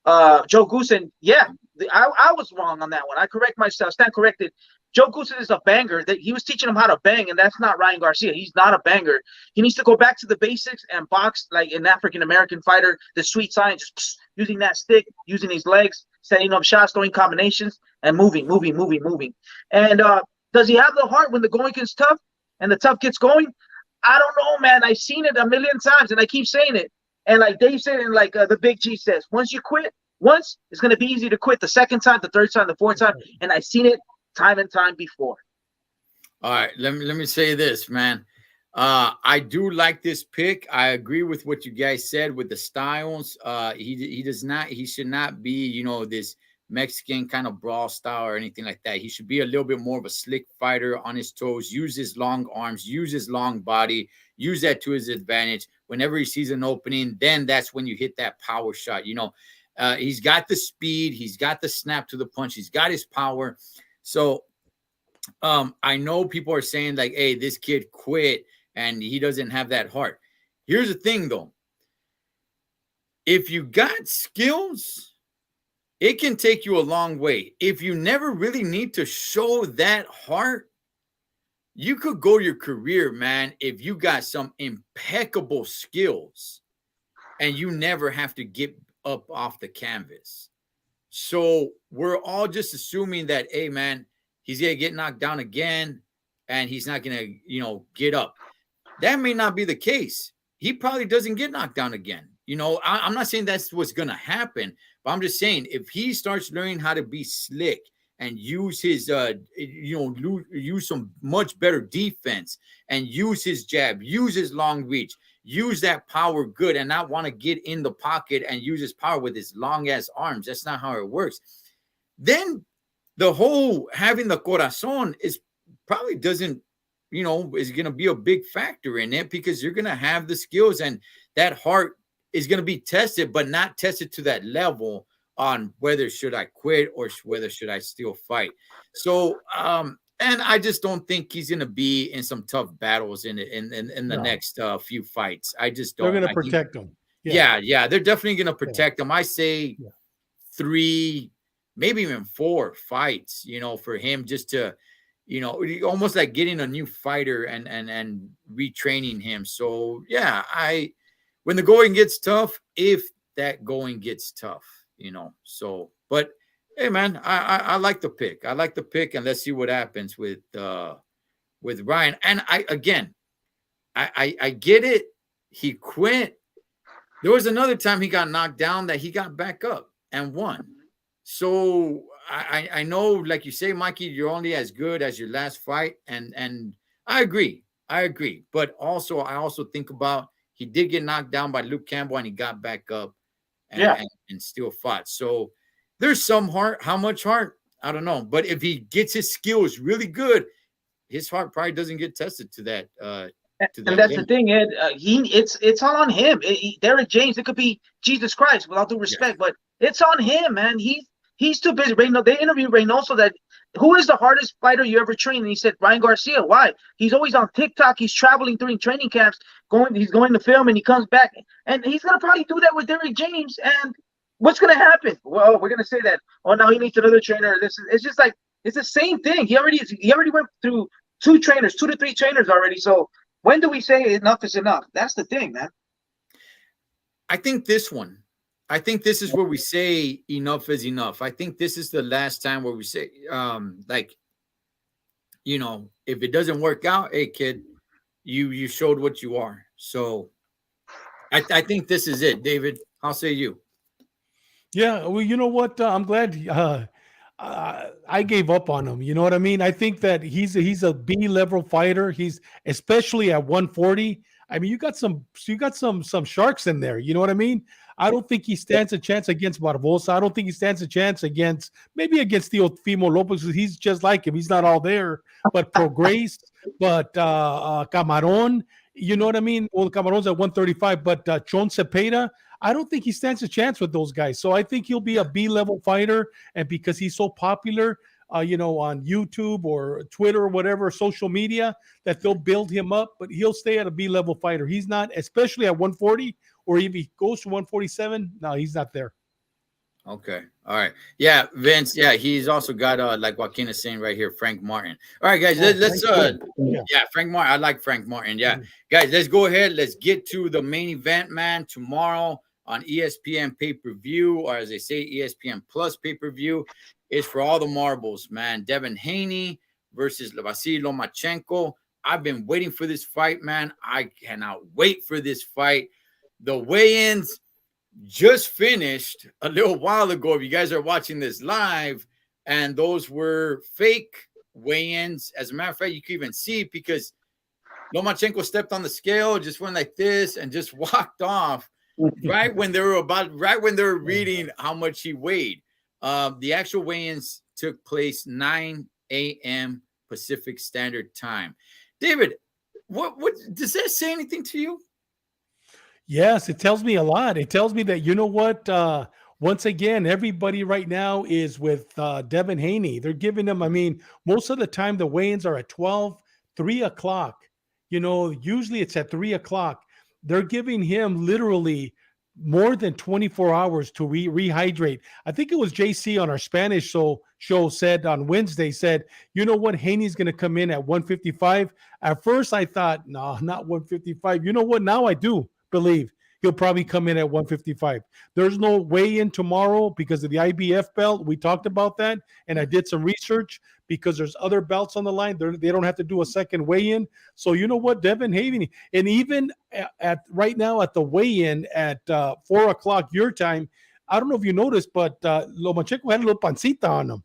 [SPEAKER 3] Joe Goosen. Yeah, I was wrong on that one. I correct myself. Stand corrected. Joe Goosen is a banger. That he was teaching him how to bang, and that's not Ryan Garcia. He's not a banger. He needs to go back to the basics and box like an African-American fighter. The sweet science, just using that stick, using his legs, setting up shots, throwing combinations, and moving. And does he have the heart when the going gets tough and the tough gets going? I don't know, man. I've seen it a million times, and I keep saying it. And like Dave said, and like the Big G says, once you quit, it's going to be easy to quit the second time, the third time, the fourth time. And I've seen it time and time before.
[SPEAKER 1] All right. Let me say this, man. I do like this pick. I agree with what you guys said with the styles. He should not be, this Mexican kind of brawl style or anything like that. He should be a little bit more of a slick fighter on his toes, use his long arms, use his long body, use that to his advantage. Whenever he sees an opening, then that's when you hit that power shot. He's got the speed, he's got the snap to the punch, he's got his power. So I know people are saying like, hey, this kid quit and he doesn't have that heart. Here's the thing though. If you got skills, it can take you a long way. If you never really need to show that heart, you could go your career, man, if you got some impeccable skills and you never have to get up off the canvas. So we're all just assuming that, hey, man, he's going to get knocked down again and he's not going to, get up. That may not be the case. He probably doesn't get knocked down again. I'm not saying that's what's going to happen, but I'm just saying if he starts learning how to be slick and use his, use some much better defense and use his jab, use his long reach, use that power good and not want to get in the pocket and use his power with his long ass arms. That's not how it works. Then the whole having the corazon is probably doesn't, is going to be a big factor in it because you're going to have the skills and that heart is going to be tested, but not tested to that level on whether should I quit or whether should I still fight. So, and I just don't think he's going to be in some tough battles in the next few fights. I just don't.
[SPEAKER 2] They're going to protect him.
[SPEAKER 1] Yeah, they're definitely going to protect him. I say 3, maybe even 4 fights, for him just to, almost like getting a new fighter and retraining him. So yeah, when the going gets tough, if that going gets tough, so, but hey man, I like the pick. I like the pick and let's see what happens with Ryan. And I get it. He quit. There was another time he got knocked down that he got back up and won. So I know, like you say, Mikey, you're only as good as your last fight. And I agree. But I also think about, he did get knocked down by Luke Campbell and he got back up and still fought. So there's some heart. How much heart? I don't know. But if he gets his skills really good, his heart probably doesn't get tested to that. And
[SPEAKER 3] that's the thing, Ed. It's all on him. Derek James, it could be Jesus Christ, with all due respect, but it's on him, man. He's too busy. They interviewed Reynoso that who is the hardest fighter you ever trained? And he said Ryan Garcia. Why? He's always on TikTok. He's traveling during training camps. He's going to film and he comes back. And he's gonna probably do that with Derek James. And what's gonna happen? Well, we're gonna say that. Oh, now he needs another trainer. It's just like it's the same thing. He already went through 2 to 3 trainers already. So when do we say enough is enough? That's the thing, man.
[SPEAKER 1] I think this is where we say enough is enough. I think this is the last time where we say, if it doesn't work out, hey kid, you showed what you are. So I think this is it, David. I'll say you.
[SPEAKER 2] Yeah, well, you know what? I'm glad I gave up on him. You know what I mean? I think that he's a B level fighter. He's especially at 140. I mean, you got some sharks in there. You know what I mean? I don't think he stands a chance against Barbosa. I don't think he stands a chance against Teofimo Lopez. He's just like him. He's not all there. But Prograis, but Camarón, you know what I mean? Well, Camarón's at 135, but Chon Cepeda, I don't think he stands a chance with those guys. So I think he'll be a B-level fighter. And because he's so popular, on YouTube or Twitter or whatever, social media, that they'll build him up, but he'll stay at a B-level fighter. He's not, especially at 140, or if he goes to 147, no, he's not there.
[SPEAKER 1] Okay. All right. Yeah, Vince. Yeah, he's also got like Joaquin is saying right here, Frank Martin. All right, guys. Let's Frank Martin. I like Frank Martin. Yeah, guys. Let's go ahead. Let's get to the main event, man. Tomorrow on ESPN pay-per-view, or as they say, ESPN Plus pay-per-view, is for all the marbles, man. Devin Haney versus Vasily Lomachenko. I've been waiting for this fight, man. I cannot wait for this fight. The weigh-ins just finished a little while ago, if you guys are watching this live, and those were fake weigh-ins. As a matter of fact, you can even see because Lomachenko stepped on the scale, just went like this and just walked off right when they were reading how much he weighed. The actual weigh-ins took place 9 a.m. Pacific Standard Time. David, what does that say anything to you?
[SPEAKER 2] Yes, it tells me a lot. It tells me that, you know what, once again, everybody right now is with Devin Haney. They're giving him, I mean, most of the time the weigh-ins are at 12, 3 o'clock. You know, usually it's at 3 o'clock. They're giving him literally more than 24 hours to rehydrate. I think it was JC on our Spanish show said on Wednesday, said, you know what, Haney's going to come in at 155. At first I thought, no, not 155. You know what, now I do believe he'll probably come in at 155. There's no weigh-in tomorrow because of the IBF belt. We talked about that, and I did some research because there's other belts on the line. They don't have to do a second weigh-in. So you know what, Devin Haney, and even at right now at the weigh-in at 4 o'clock your time, I don't know if you noticed, but Lomachenko had a little pancita on him.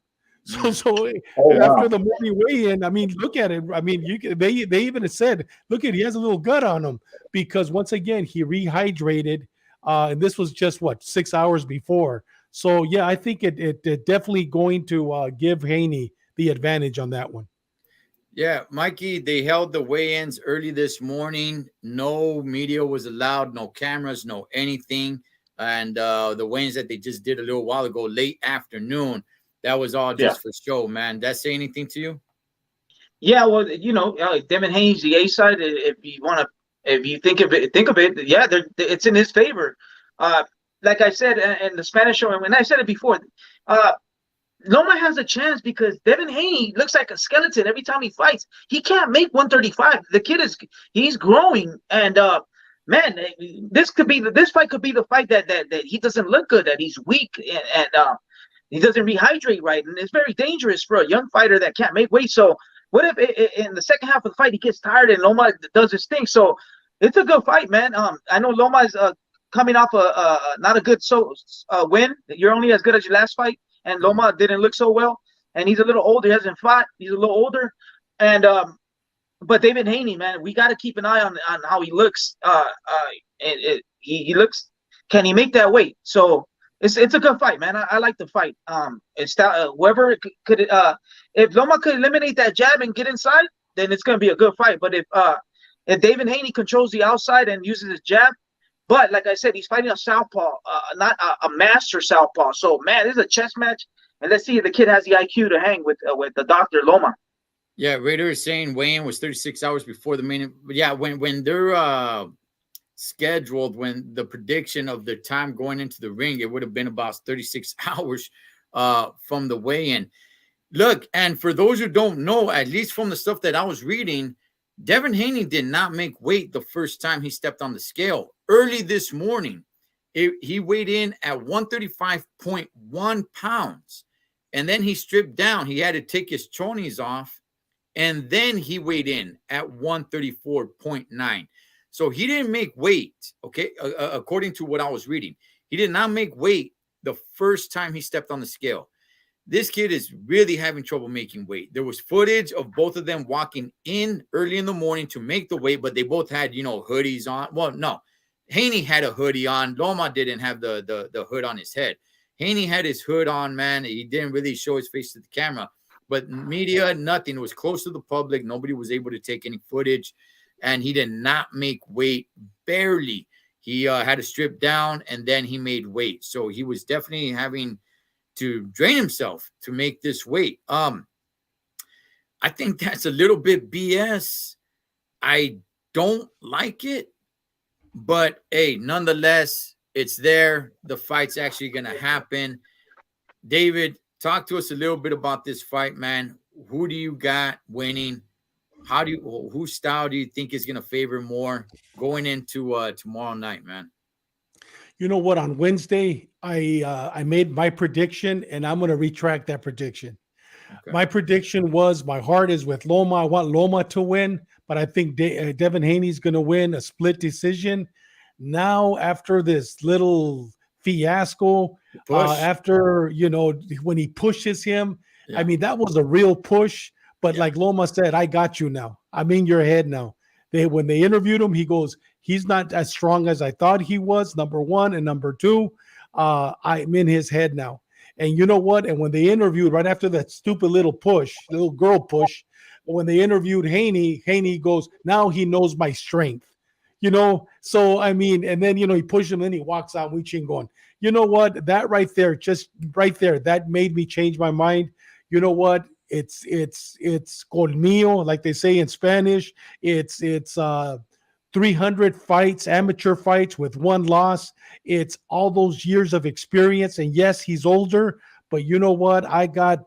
[SPEAKER 2] So after the morning weigh-in, I mean, look at it. I mean, they even said, look at, he has a little gut on him because once again he rehydrated, and this was just 6 hours before. So yeah, I think it definitely going to give Haney the advantage on that one.
[SPEAKER 1] Yeah, Mikey, they held the weigh-ins early this morning. No media was allowed, no cameras, no anything. And the weigh-ins that they just did a little while ago, late afternoon, that was all just for show, man. That say anything to you?
[SPEAKER 3] Yeah, well, you know, Devin Haney's the A side. If you think of it, yeah, it's in his favor. Like I said in the Spanish show, and when I said it before, Loma has a chance because Devin Haney looks like a skeleton every time he fights. He can't make 135. The kid he's growing, and man, this fight could be the fight that he doesn't look good, that he's weak, and he doesn't rehydrate right, and it's very dangerous for a young fighter that can't make weight. So what if in the second half of the fight he gets tired and Loma does his thing? So it's a good fight, man. I know Loma is coming off not a good win. You're only as good as your last fight, and Loma didn't look so well, and he's a little older. He hasn't fought. He's a little older, and but David Haney, man, we got to keep an eye on how he looks. He looks. Can he make that weight? So. It's a good fight, man. I like the fight. It's whoever could if Loma could eliminate that jab and get inside, then it's gonna be a good fight. But if David Haney controls the outside and uses his jab, but like I said, he's fighting a southpaw, not a master southpaw. So man, this is a chess match, and let's see if the kid has the IQ to hang with the Dr. Loma.
[SPEAKER 1] Yeah, Raider is saying weigh-in was 36 hours before the main. Yeah, when they're scheduled, when the prediction of the time going into the ring, it would have been about 36 hours from the weigh-in. Look, and for those who don't know, at least from the stuff that I was reading, Devin Haney did not make weight the first time he stepped on the scale. Early this morning, he weighed in at 135.1 pounds, and then he stripped down. He had to take his chonies off, and then he weighed in at 134.9. So he didn't make weight, okay, according to what I was reading. He did not make weight the first time he stepped on the scale. This kid is really having trouble making weight. There was footage of both of them walking in early in the morning to make the weight, but they both had, hoodies on. Well, no, Haney had a hoodie on. Loma didn't have the hood on his head. Haney had his hood on, man. He didn't really show his face to the camera. But media, nothing. It was close to the public. Nobody was able to take any footage. And he did not make weight, barely. He had to strip down, and then he made weight. So he was definitely having to drain himself to make this weight. I think that's a little bit BS. I don't like it. But, hey, nonetheless, it's there. The fight's actually going to happen. David, talk to us a little bit about this fight, man. Who do you got winning? Whose style do you think is going to favor more going into tomorrow night, man?
[SPEAKER 2] You know what? On Wednesday, I made my prediction, and I'm going to retract that prediction. Okay. My prediction was my heart is with Loma. I want Loma to win, but I think Devin Haney's going to win a split decision. Now, after this little fiasco, after, when he pushes him, I mean, that was a real push. But like Loma said, I got you now. I'm in your head now. When they interviewed him, he goes, he's not as strong as I thought he was, number one. And number two, I'm in his head now. And you know what? And when they interviewed right after that stupid little girl push, when they interviewed Haney goes, now he knows my strength. So I mean, and then he pushed him, and he walks out. We going, you know what? That right there, just right there, that made me change my mind. You know what? It's colmillo, like they say in Spanish. It's 300 fights, amateur fights with one loss. It's all those years of experience. And yes, he's older, but you know what? I got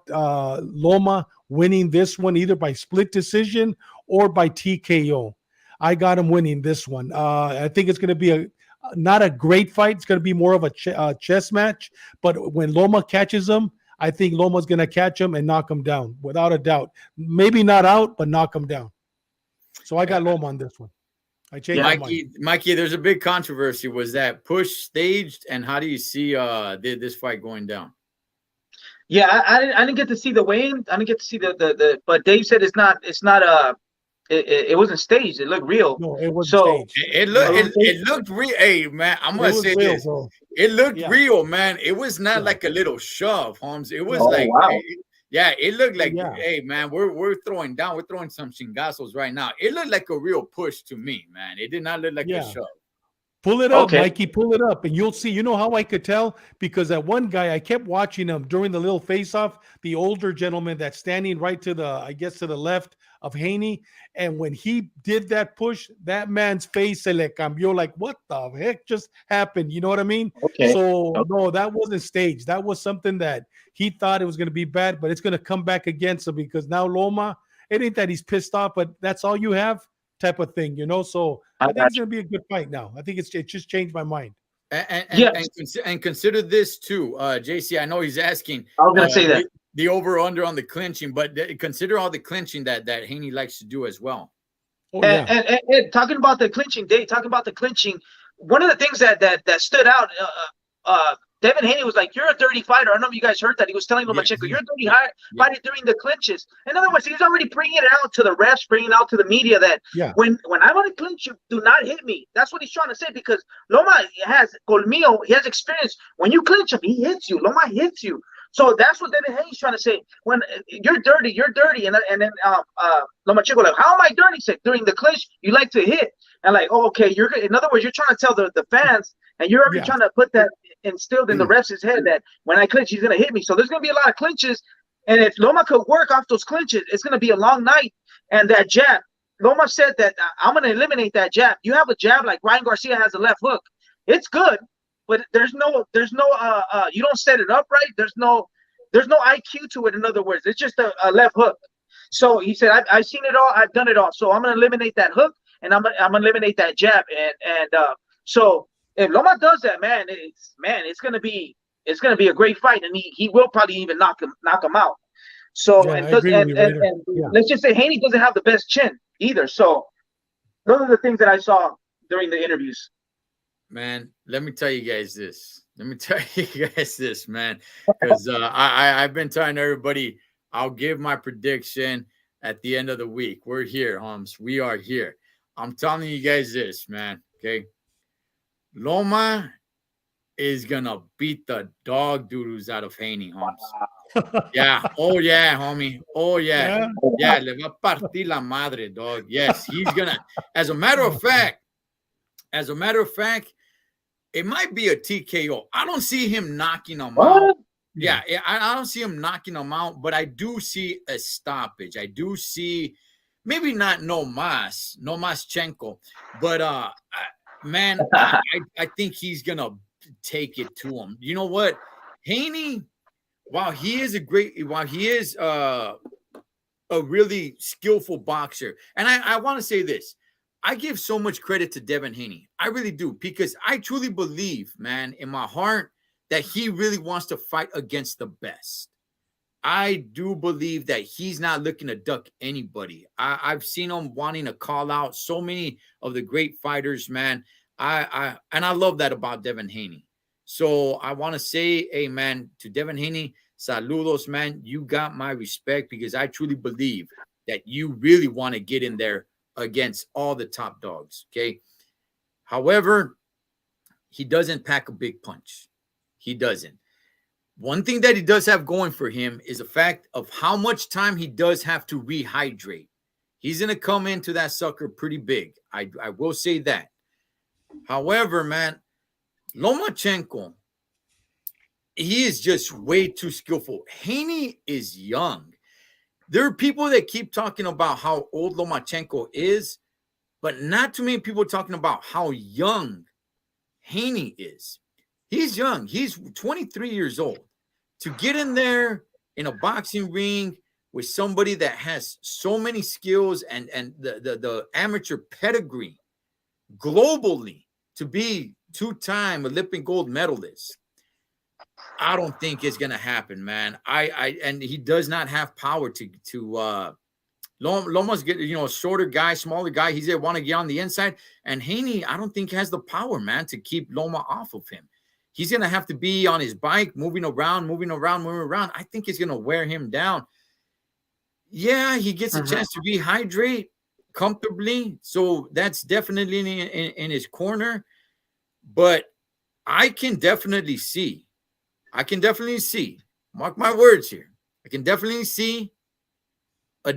[SPEAKER 2] Loma winning this one either by split decision or by TKO. I got him winning this one. I think it's going to be not a great fight. It's going to be more of a chess match. But when Loma catches him, I think Loma's going to catch him and knock him down without a doubt. Maybe not out, but knock him down. So I got Loma on this one. I changed my mind.
[SPEAKER 1] Mikey, there's a big controversy. Was that push staged, and how do you see this fight going down?
[SPEAKER 3] Yeah, I didn't get to see the weigh-in. I didn't get to see the but Dave said it wasn't staged. It looked real.
[SPEAKER 2] No, it wasn't staged.
[SPEAKER 1] It looked real. Hey man, I'm gonna say real, this. Bro. It looked real, man. It was not like a little shove, Holmes. It was
[SPEAKER 3] wow.
[SPEAKER 1] It looked like, hey man, we're throwing down. We're throwing some chingazos right now. It looked like a real push to me, man. It did not look like a shove.
[SPEAKER 2] Pull it up, Mikey. Pull it up, and you'll see. You know how I could tell? Because that one guy, I kept watching him during the little face-off, the older gentleman that's standing right to the left of Haney. And when he did that push, that man's face se le cambió. Like, what the heck just happened? You know what I mean?
[SPEAKER 3] Okay.
[SPEAKER 2] So, no, that wasn't staged. That was something that he thought it was going to be bad, but it's going to come back against him because now Loma, it ain't that he's pissed off, but that's all you have type of thing, So I think it's going to be a good fight now. I think it just changed my mind.
[SPEAKER 1] And consider this too, JC. I know he's asking.
[SPEAKER 3] I was going to say that.
[SPEAKER 1] The over-under on the clinching, but consider all the clinching that Haney likes to do as well.
[SPEAKER 2] Oh, yeah.
[SPEAKER 3] And talking about the clinching, Dave, one of the things that stood out, Devin Haney was like, "You're a dirty fighter." I don't know if you guys heard that. He was telling Lomachenko, "You're a dirty fighter during the clinches." In other words, he was already bringing it out to the refs, bringing it out to the media that when I want to clinch you, do not hit me. That's what he's trying to say because Loma has colmillo. He has experience. When you clinch him, he hits you. Loma hits you. So that's what Devin Haney's trying to say. When you're dirty, and then Lomachenko like, "How am I dirty?" He said, "During the clinch, you like to hit." And like, "Oh, okay." In other words, you're trying to tell the fans, and you're already trying to put that instilled in the refs' head that when I clinch, he's gonna hit me. So there's gonna be a lot of clinches, and if Loma could work off those clinches, it's gonna be a long night. And that jab, Loma said that I'm gonna eliminate that jab. You have a jab like Ryan Garcia has a left hook. It's good. But there's no you don't set it up right. There's no IQ to it. In other words, it's just a left hook. So he said, I've seen it all. I've done it all. So I'm gonna eliminate that hook and I'm gonna eliminate that jab. And so if Loma does that, man, it's gonna be a great fight, and he will probably even knock him out. So let's just say Haney doesn't have the best chin either. So those are the things that I saw during the interviews.
[SPEAKER 1] Man, let me tell you guys this. Man, because I've been telling everybody I'll give my prediction at the end of the week. We're here, Holmes. We are here. I'm telling you guys this, man. Okay, Loma is gonna beat the dog doodles out of Haney, Holmes. Yeah. Oh yeah, homie. Oh yeah. Yeah. Le va a partir la madre, dog. Yes, he's gonna. As a matter of fact, it might be a TKO. I don't see him knocking him out. Yeah, I don't see him knocking him out, but I do see a stoppage. I do see maybe not no mas Chenko, but man, I think he's gonna take it to him. You know what? Haney, while he is a really skillful boxer, and I want to say this. I give so much credit to Devin Haney. I really do, because I truly believe, man, in my heart, that he really wants to fight against the best. I do believe that he's not looking to duck anybody. I've seen him wanting to call out so many of the great fighters, man. I love that about Devin Haney. So I want to say, hey, man, to Devin Haney, saludos, man. You got my respect, because I truly believe that you really want to get in there against all the top dogs. Okay. However, he doesn't pack a big punch. He doesn't. One thing that he does have going for him is the fact of how much time he does have to rehydrate. He's going to come into that sucker pretty big. I will say that. However, man, Lomachenko, he is just way too skillful. Haney is young. There are people that keep talking about how old Lomachenko is, but not too many people talking about how young Haney is. He's young. He's 23 years old. To get in there in a boxing ring with somebody that has so many skills and the amateur pedigree globally, to be two-time Olympic gold medalist, I don't think it's gonna happen, man. And he does not have power to Loma's get, a shorter guy, smaller guy. He's want to get on the inside, and Haney, I don't think has the power, man, to keep Loma off of him. He's gonna have to be on his bike, moving around. I think it's gonna wear him down. Yeah, he gets a chance to rehydrate comfortably, so that's definitely in his corner. But I can definitely see, mark my words here, I can definitely see a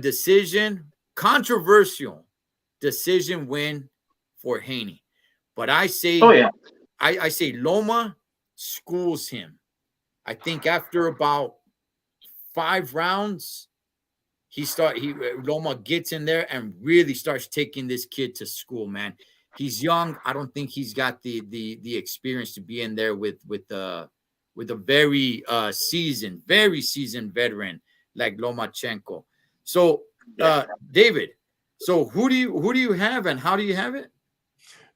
[SPEAKER 1] controversial decision win for Haney. But I say, I say Loma schools him. I think after about 5 rounds, Loma gets in there and really starts taking this kid to school, man. He's young. I don't think he's got the experience to be in there with a very seasoned veteran like Lomachenko. So, David, so who do you have and how do you have it?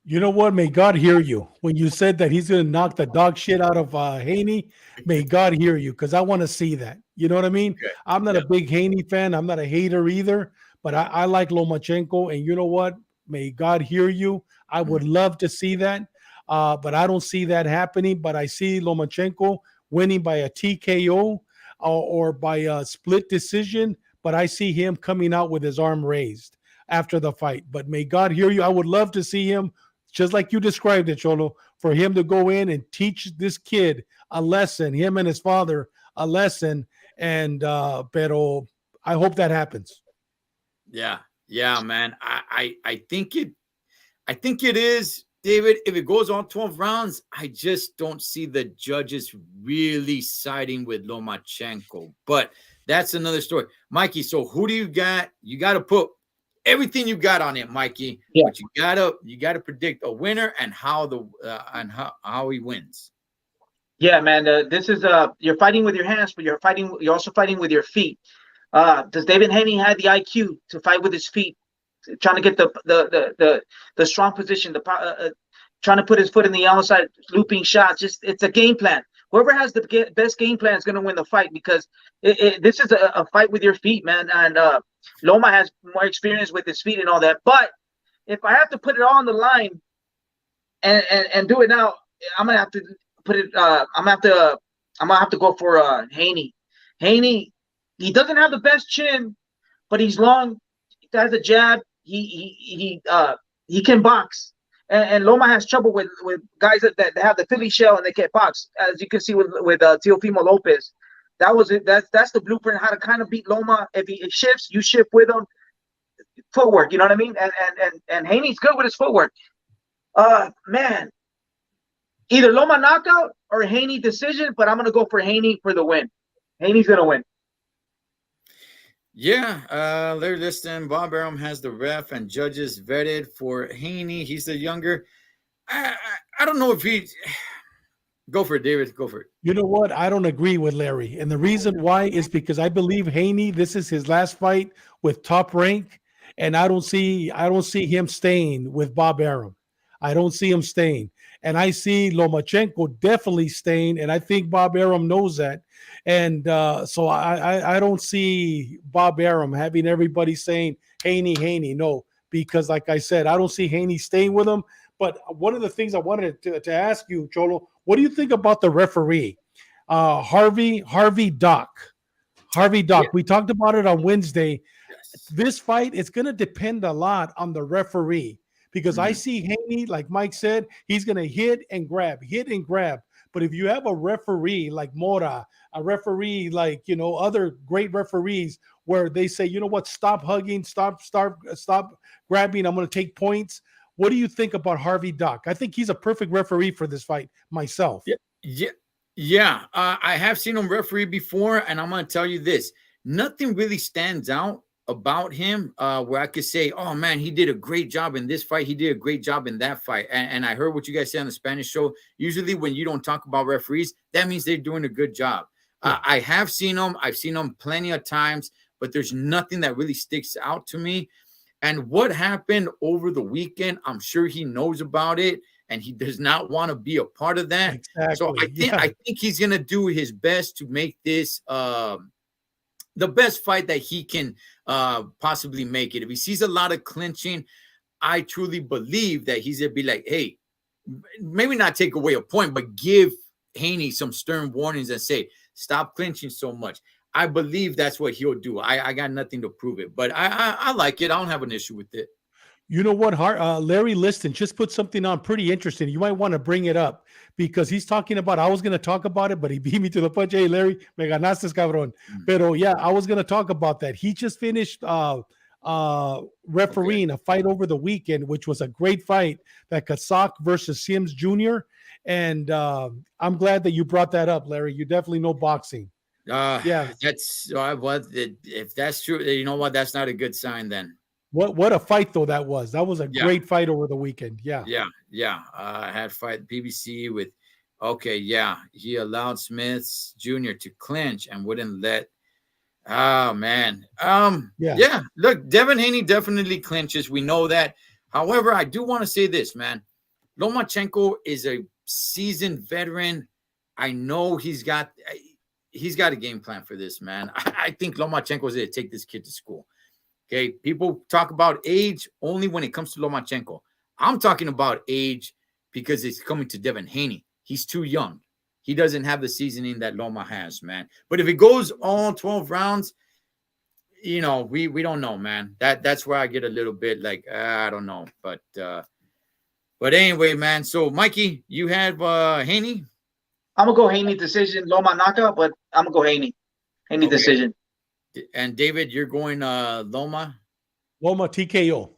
[SPEAKER 2] You know what? May God hear you when you said that he's going to knock the dog shit out of Haney. May God hear you, because I want to see that. You know what I mean? Okay. I'm not a big Haney fan. I'm not a hater either, but I like Lomachenko. And you know what? May God hear you. I would love to see that, but I don't see that happening. But I see Lomachenko winning by a TKO or by a split decision. But I see him coming out with his arm raised after the fight. But may God hear you. I would love to see him, just like you described it, Cholo, for him to go in and teach this kid a lesson, him and his father a lesson. And pero I hope that happens.
[SPEAKER 1] Yeah, man. I think it is, David. If it goes on 12 rounds, I just don't see the judges really siding with Lomachenko. But that's another story, Mikey. So who do you got? You got to put everything you got on it, Mikey. Yeah. But you gotta predict a winner and how he wins.
[SPEAKER 3] Yeah, man. This is you're fighting with your hands, but you're also fighting with your feet. Does David Haney have the IQ to fight with his feet, trying to get the strong position, trying to put his foot in the outside, looping shots? It's a game plan. Whoever has the best game plan is going to win the fight, because this is a fight with your feet, man. And Loma has more experience with his feet and all that. But if I have to put it all on the line and do it now, I'm gonna have to put it. I'm gonna have to go for Haney. Haney, he doesn't have the best chin, but he's long. He has a jab. He can box. And Loma has trouble with guys that have the Philly shell and they can't box, as you can see with Teofimo Lopez. That's the blueprint how to kind of beat Loma. If he shifts, you shift with him. Footwork, you know what I mean? And Haney's good with his footwork. Man, either Loma knockout or Haney decision, but I'm gonna go for Haney for the win. Haney's gonna win.
[SPEAKER 1] Yeah, they're listing Bob Arum has the ref and judges vetted for Haney. He's the younger. I don't know if he. Go for it, David. Go for it.
[SPEAKER 2] You know what? I don't agree with Larry, and the reason why is because I believe Haney, this is his last fight with Top Rank, and I don't see him staying with Bob Arum. I don't see him staying, and I see Lomachenko definitely staying, and I think Bob Arum knows that. And so I don't see Bob Arum having everybody saying Haney. No, because like I said, I don't see Haney staying with him. But one of the things I wanted to ask you, Cholo, what do you think about the referee, Harvey Dock? Yeah. We talked about it on Wednesday. Yes. This fight, it's going to depend a lot on the referee, because I see Haney, like Mike said, he's going to hit and grab. But if you have a referee like Mora, a referee like, other great referees where they say, you know what, stop hugging, stop grabbing, I'm going to take points. What do you think about Harvey Dock? I think he's a perfect referee for this fight myself.
[SPEAKER 1] Yeah. I have seen him referee before, and I'm going to tell you this. Nothing really stands out about him where I could say, oh, man, he did a great job in this fight. He did a great job in that fight. And I heard what you guys say on the Spanish show. Usually when you don't talk about referees, that means they're doing a good job. Yeah. I have seen them. I've seen them plenty of times, but there's nothing that really sticks out to me. And what happened over the weekend, I'm sure he knows about it, and he does not want to be a part of that.
[SPEAKER 2] Exactly.
[SPEAKER 1] So I think he's going to do his best to make this the best fight that he can possibly make it. If he sees a lot of clinching, I truly believe that he's going to be like, hey, maybe not take away a point, but give Haney some stern warnings and say, stop clinching so much. I believe that's what he'll do. I got nothing to prove it, but I like it. I don't have an issue with it.
[SPEAKER 2] You know what? Larry Liston just put something on pretty interesting. You might want to bring it up because he's talking about, I was going to talk about it, but he beat me to the punch. Hey, Larry, me ganaste, cabrón. Pero yeah, I was going to talk about that. He just finished refereeing a fight over the weekend, which was a great fight, that Kazak versus Sims Jr. And I'm glad that you brought that up, Larry. You definitely know boxing.
[SPEAKER 1] Yeah, that's if that's true, you know what? That's not a good sign then.
[SPEAKER 2] What a fight though that was. That was a great fight over the weekend. Yeah.
[SPEAKER 1] I had fight PBC with. He allowed Smith Jr. to clinch and wouldn't let. Oh man. Look, Devin Haney definitely clinches. We know that. However, I do want to say this, man. Lomachenko is a seasoned veteran. I know he's got a game plan for this, man. I think Lomachenko is going to take this kid to school. Okay, people talk about age only when it comes to Lomachenko. I'm talking about age because it's coming to Devin Haney. He's too young. He doesn't have the seasoning that Loma has, man. But if it goes all 12 rounds, we don't know, man. That's where I get a little bit like, I don't know. But anyway, man. So, Mikey, you have Haney?
[SPEAKER 3] I'm going to go Haney decision. Loma knockout, but I'm going to go Haney. Haney decision.
[SPEAKER 1] And David, you're going Loma?
[SPEAKER 2] Loma TKO.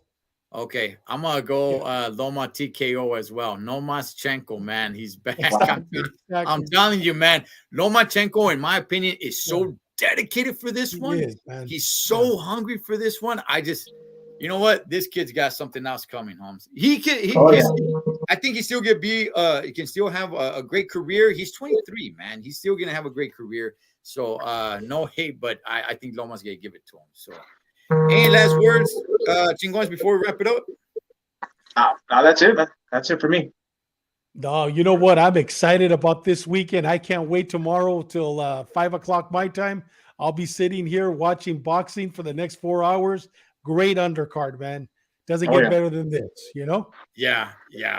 [SPEAKER 1] Okay, I'm gonna go Loma TKO as well. Lomachenko, man, he's back. I'm telling you, man, Lomachenko, in my opinion, is so dedicated for this one. He's so hungry for this one. You know what? This kid's got something else coming, Holmes. I think he still gonna be. He can still have a great career. He's 23, man. He's still gonna have a great career. So no hate, but I think Loma's gonna give it to him. So any last words, Chingones, before we wrap it up?
[SPEAKER 3] No, that's it, man. That's it for me.
[SPEAKER 2] No, you know what? I'm excited about this weekend. I can't wait tomorrow till 5:00 my time. I'll be sitting here watching boxing for the next 4 hours. Great undercard, man. Doesn't get better than this,
[SPEAKER 1] Yeah,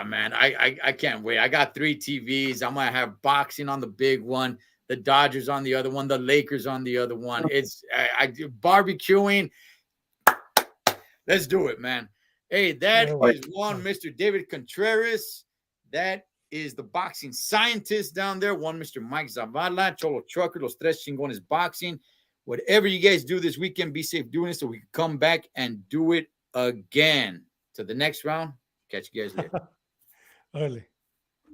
[SPEAKER 1] man. I can't wait. I got 3 TVs. I'm gonna have boxing on the big one, the Dodgers on the other one, the Lakers on the other one. It's barbecuing. Let's do it, man. Hey, that is one Mr. David Contreras. That is the boxing scientist down there. One Mr. Mike Zavala, Cholo Trucker, Los Tres Chingones Boxing. Whatever you guys do this weekend, be safe doing it so we can come back and do it again. To the next round. Catch you guys later.
[SPEAKER 2] Early.